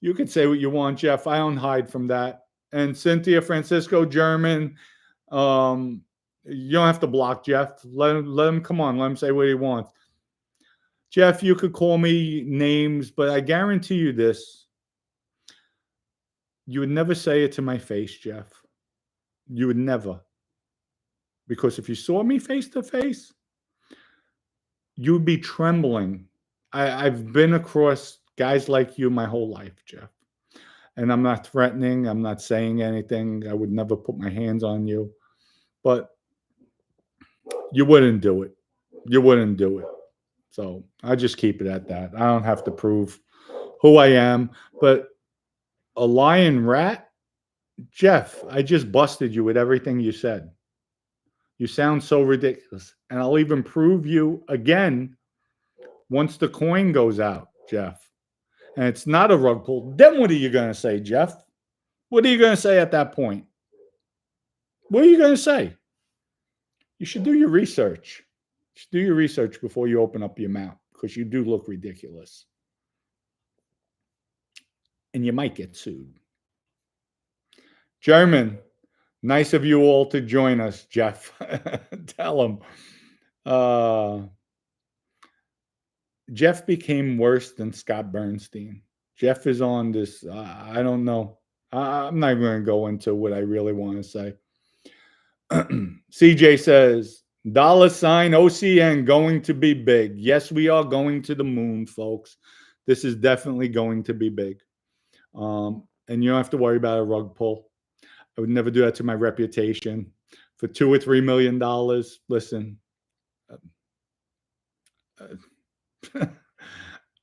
You can say what you want, Jeff. I don't hide from that. And Cynthia Francisco German, you don't have to block Jeff. Let him come on. Let him say what he wants. Jeff, you could call me names, but I guarantee you this. You would never say it to my face, Jeff. You would never. Because if you saw me face to face, you would be trembling. I've been across guys like you my whole life, Jeff. And I'm not threatening. I'm not saying anything. I would never put my hands on you. But you wouldn't do it. You wouldn't do it. So I just keep it at that. I don't have to prove who I am. But a lion rat, Jeff, I just busted you with everything you said. You sound so ridiculous. And I'll even prove you again once the coin goes out, Jeff. And it's not a rug pull. Then what are you going to say, Jeff? What are you going to say at that point? What are you going to say? You should do your research. Just do your research before you open up your mouth, because you do look ridiculous. And you might get sued. German, nice of you all to join us, Jeff. Tell him. Jeff became worse than Scott Bernstein. Jeff is on this, I don't know. I'm not going to go into what I really want to say. CJ says, $ OCN going to be big. Yes, we are going to the moon, folks. This is definitely going to be big. And you don't have to worry about a rug pull. I would never do that to my reputation. For $2 or $3 million, listen, I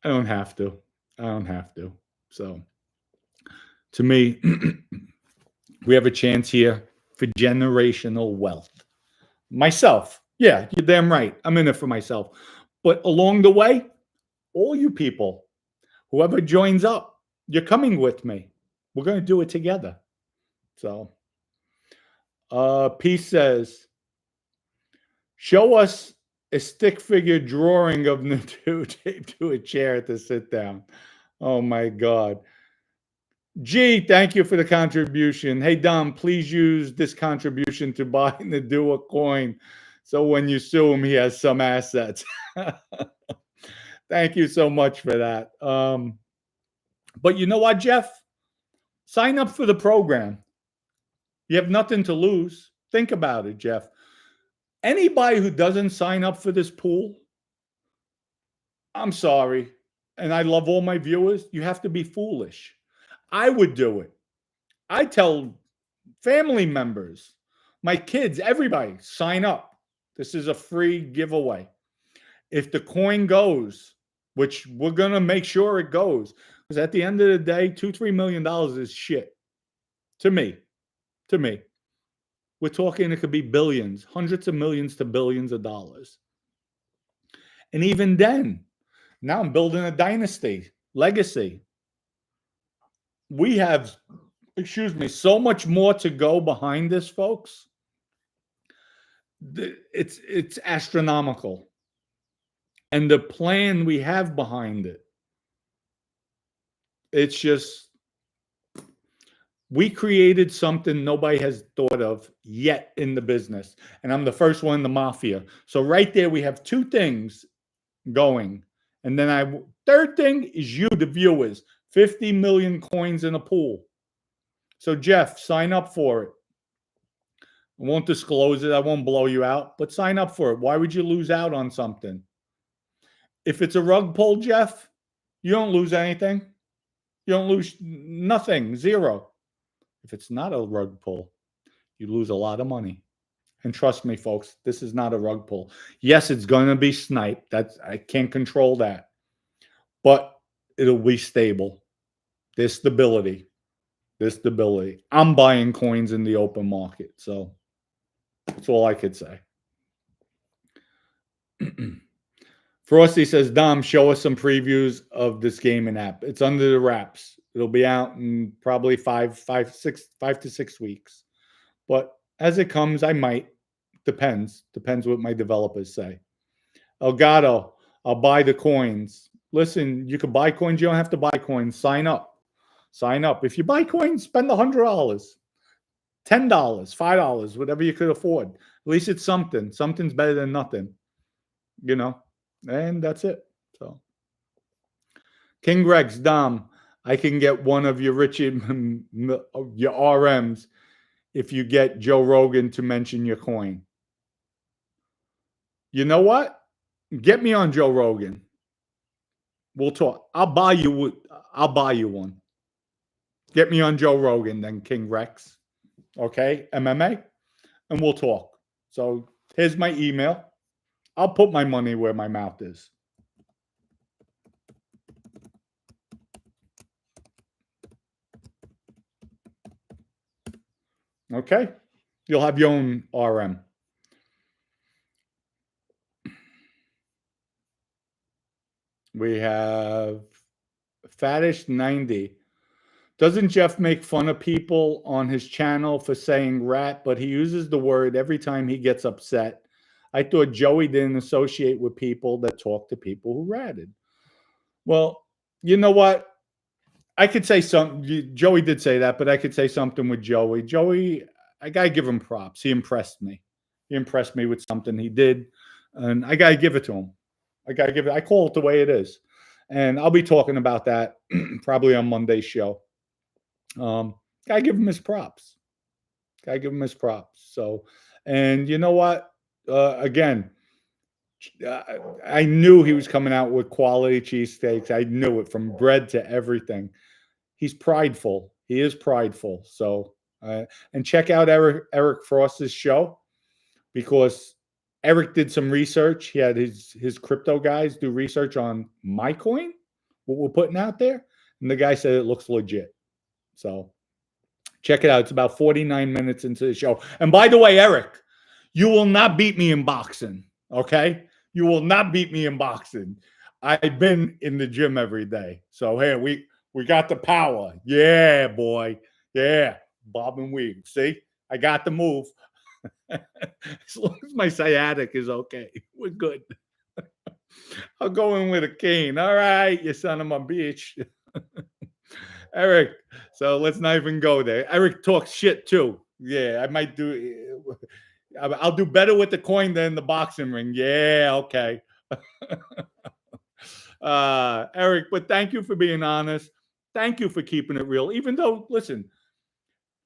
don't have to. I don't have to. So, to me, we have a chance here for generational wealth. Myself, yeah, you're damn right. I'm in it for myself. But along the way, all you people, whoever joins up, you're coming with me. We're going to do it together. So, Peace says, show us a stick figure drawing of Nadu taped to a chair to sit down. Oh my God. G, thank you for the contribution. Hey, Dom, please use this contribution to buy Nadu a coin. So when you sue him, he has some assets. Thank you so much for that. But you know what, Jeff? Sign up for the program. You have nothing to lose. Think about it, Jeff. Anybody who doesn't sign up for this pool, I'm sorry. And I love all my viewers. You have to be foolish. I would do it. I tell family members, my kids, everybody, sign up. This is a free giveaway. If the coin goes, which we're going to make sure it goes, because at the end of the day, $2-3 million is shit. To me. We're talking it could be billions, hundreds of millions to billions of dollars. And even then, now I'm building a dynasty, legacy. We have, so much more to go behind this, folks. It's astronomical. And the plan we have behind it, it's just, we created something nobody has thought of yet in the business. And I'm the first one in the Mafia. So right there, we have two things going. And then third thing is you, the viewers, 50 million coins in a pool. So Jeff, sign up for it. I won't disclose it. I won't blow you out, but sign up for it. Why would you lose out on something? If it's a rug pull, Jeff, you don't lose anything. You don't lose nothing, zero. If it's not a rug pull, you lose a lot of money. And trust me, folks, this is not a rug pull. Yes, it's going to be sniped. I can't control that. But it'll be stable. There's stability. I'm buying coins in the open market. So that's all I could say. Frosty says, Dom, show us some previews of this gaming app. It's under the wraps. It'll be out in probably 5 to 6 weeks. But as it comes, I might. Depends what my developers say. Elgato, I'll buy the coins. Listen, you can buy coins. You don't have to buy coins. Sign up. If you buy coins, spend $100, $10, $5, whatever you could afford. At least it's something. Something's better than nothing. And that's it. So, King Rex, Dom, I can get one of your your RMs if you get Joe Rogan to mention your coin. You know what? Get me on Joe Rogan. We'll talk. I'll buy you one. Get me on Joe Rogan, then King Rex. Okay, MMA, and we'll talk. So here's my email. I'll put my money where my mouth is. Okay? You'll have your own RM. We have Fatish90. Doesn't Jeff make fun of people on his channel for saying rat, but he uses the word every time he gets upset? I thought Joey didn't associate with people that talk to people who ratted. Well, you know what? I could say something. Joey did say that, but I could say something with Joey. Joey, I gotta give him props. He impressed me. He impressed me with something he did, and I gotta give it to him. I gotta give it. I call it the way it is, and I'll be talking about that probably on Monday's show. Gotta give him his props. Gotta give him his props. So, and you know what? Again, uh, I knew he was coming out with quality cheesesteaks. I knew it from bread to everything. He's prideful. He is prideful. So, and check out Eric Frost's show, because Eric did some research. He had his crypto guys do research on my coin, what we're putting out there, and the guy said it looks legit. So check it out. It's about 49 minutes into the show. And by the way, Eric, you will not beat me in boxing. Okay, you will not beat me in boxing. I've been in the gym every day. So here we got the power. Yeah, boy. Yeah. Bob and weave. See, I got the move. As long as my sciatic is okay, we're good. I'll go in with a cane. All right, you son of a bitch. Eric, so let's not even go there. Eric talks shit too. Yeah, I might do. I'll do better with the coin than the boxing ring. Yeah, okay. Eric, but thank you for being honest. Thank you for keeping it real. Even though, listen,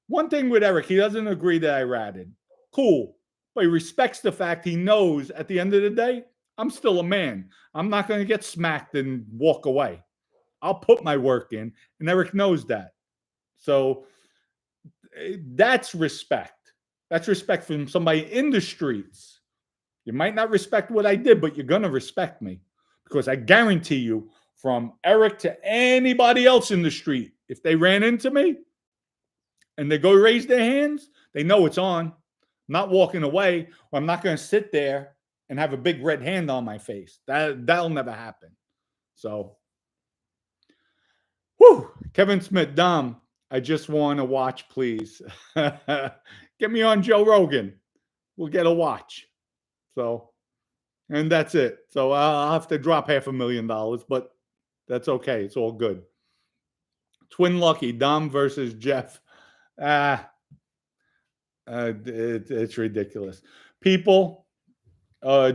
one thing with Eric, he doesn't agree that I ratted. Cool. But he respects the fact he knows at the end of the day, I'm still a man. I'm not going to get smacked and walk away. I'll put my work in, and Eric knows that. So that's respect. That's respect from somebody in the streets. You might not respect what I did, but you're going to respect me, because I guarantee you, from Eric to anybody else in the street, if they ran into me and they go raise their hands, they know it's on. I'm not walking away, or I'm not going to sit there and have a big red hand on my face. That'll never happen. So, whew, Kevin Smith, Dom, I just want to watch, please. Get me on Joe Rogan. We'll get a watch. So, and that's it. So I'll have to drop $500,000, but that's okay. It's all good. Twin Lucky, Dom versus Jeff. It's ridiculous. People,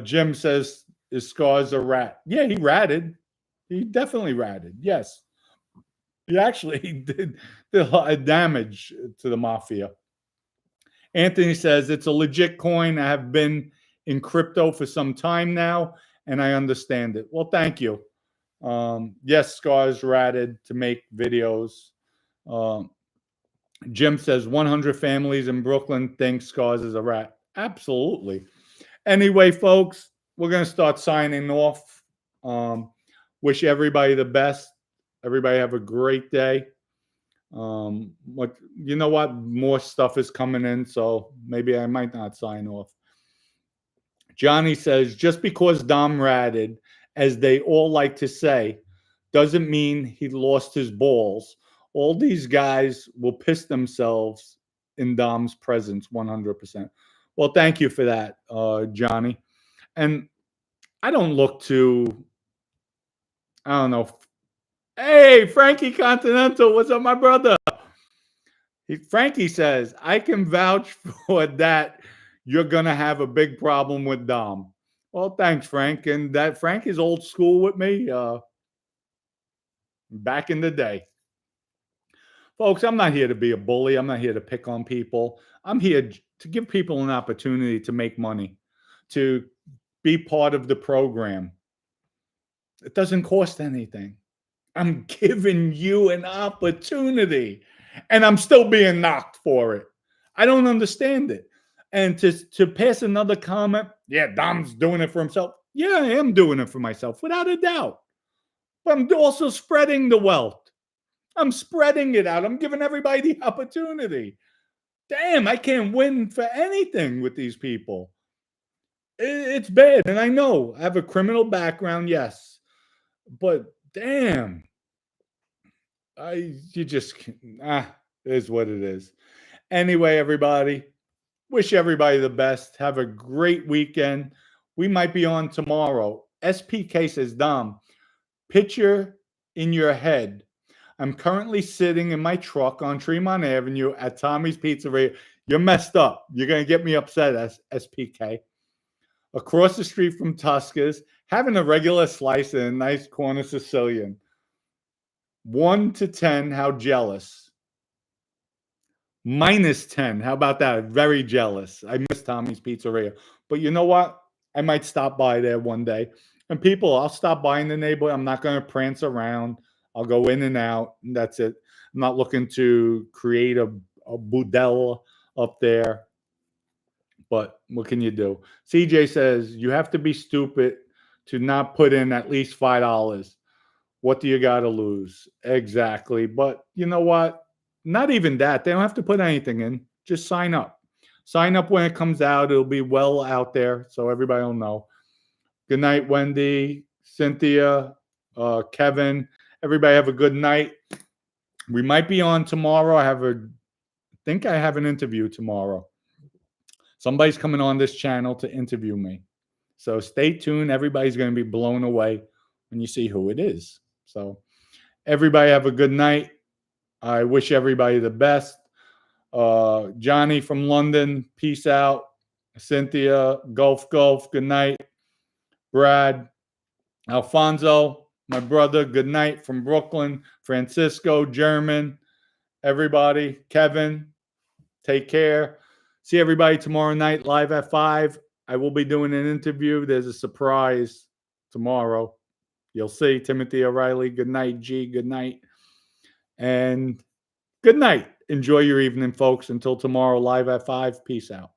Jim says his Scar's a rat. Yeah, he ratted. He definitely ratted. Yes. He actually did a lot of damage to the Mafia. Anthony says it's a legit coin. I have been in crypto for some time now, and I understand it. Well, thank you. Yes, Scar's ratted to make videos. Jim says 100 families in Brooklyn think Scars is a rat. Absolutely. Anyway, folks, we're going to start signing off. Wish everybody the best. Everybody have a great day. You know what? More stuff is coming in, so maybe I might not sign off. Johnny says, just because Dom ratted, as they all like to say, doesn't mean he lost his balls. All these guys will piss themselves in Dom's presence 100%. Well, thank you for that, Johnny. And I don't look to, I don't know. Hey, Frankie Continental, what's up, my brother? Frankie says, I can vouch for that. You're going to have a big problem with Dom. Well, thanks, Frank. And that Frank is old school with me back in the day. Folks, I'm not here to be a bully. I'm not here to pick on people. I'm here to give people an opportunity to make money, to be part of the program. It doesn't cost anything. I'm giving you an opportunity, and I'm still being knocked for it. I don't understand it. And to pass another comment, yeah, Dom's doing it for himself. Yeah, I am doing it for myself, without a doubt. But I'm also spreading the wealth. I'm spreading it out. I'm giving everybody the opportunity. Damn, I can't win for anything with these people. It's bad. And I know I have a criminal background, yes. But damn. It is what it is. Anyway, everybody, Wish everybody the best. Have a great weekend. We might be on tomorrow. SPK says, Dom, picture in your head. I'm currently sitting in my truck on Tremont Avenue at Tommy's Pizzeria. You're messed up. You're going to get me upset, SPK. Across the street from Tuska's, having a regular slice and a nice corner Sicilian. 1 to 10, how jealous? -10. How about that? Very jealous. I miss Tommy's Pizzeria. But you know what? I might stop by there one day. And people, I'll stop by in the neighborhood. I'm not going to prance around. I'll go in and out. And that's it. I'm not looking to create a boudel up there. But what can you do? CJ says, you have to be stupid to not put in at least $5. What do you got to lose? Exactly. But you know what? Not even that. They don't have to put anything in. Just sign up. Sign up when it comes out. It'll be well out there, so everybody will know. Good night, Wendy, Cynthia, Kevin. Everybody have a good night. We might be on tomorrow. I think I have an interview tomorrow. Somebody's coming on this channel to interview me. So stay tuned. Everybody's going to be blown away when you see who it is. So everybody have a good night. I wish everybody the best. Johnny from London, peace out. Cynthia, Gulf, good night. Brad, Alfonso, my brother, good night from Brooklyn. Francisco, German, everybody. Kevin, take care. See everybody tomorrow night live at 5. I will be doing an interview. There's a surprise tomorrow. You'll see. Timothy O'Reilly, good night. G, good night. And good night. Enjoy your evening, folks. Until tomorrow, live at 5. Peace out.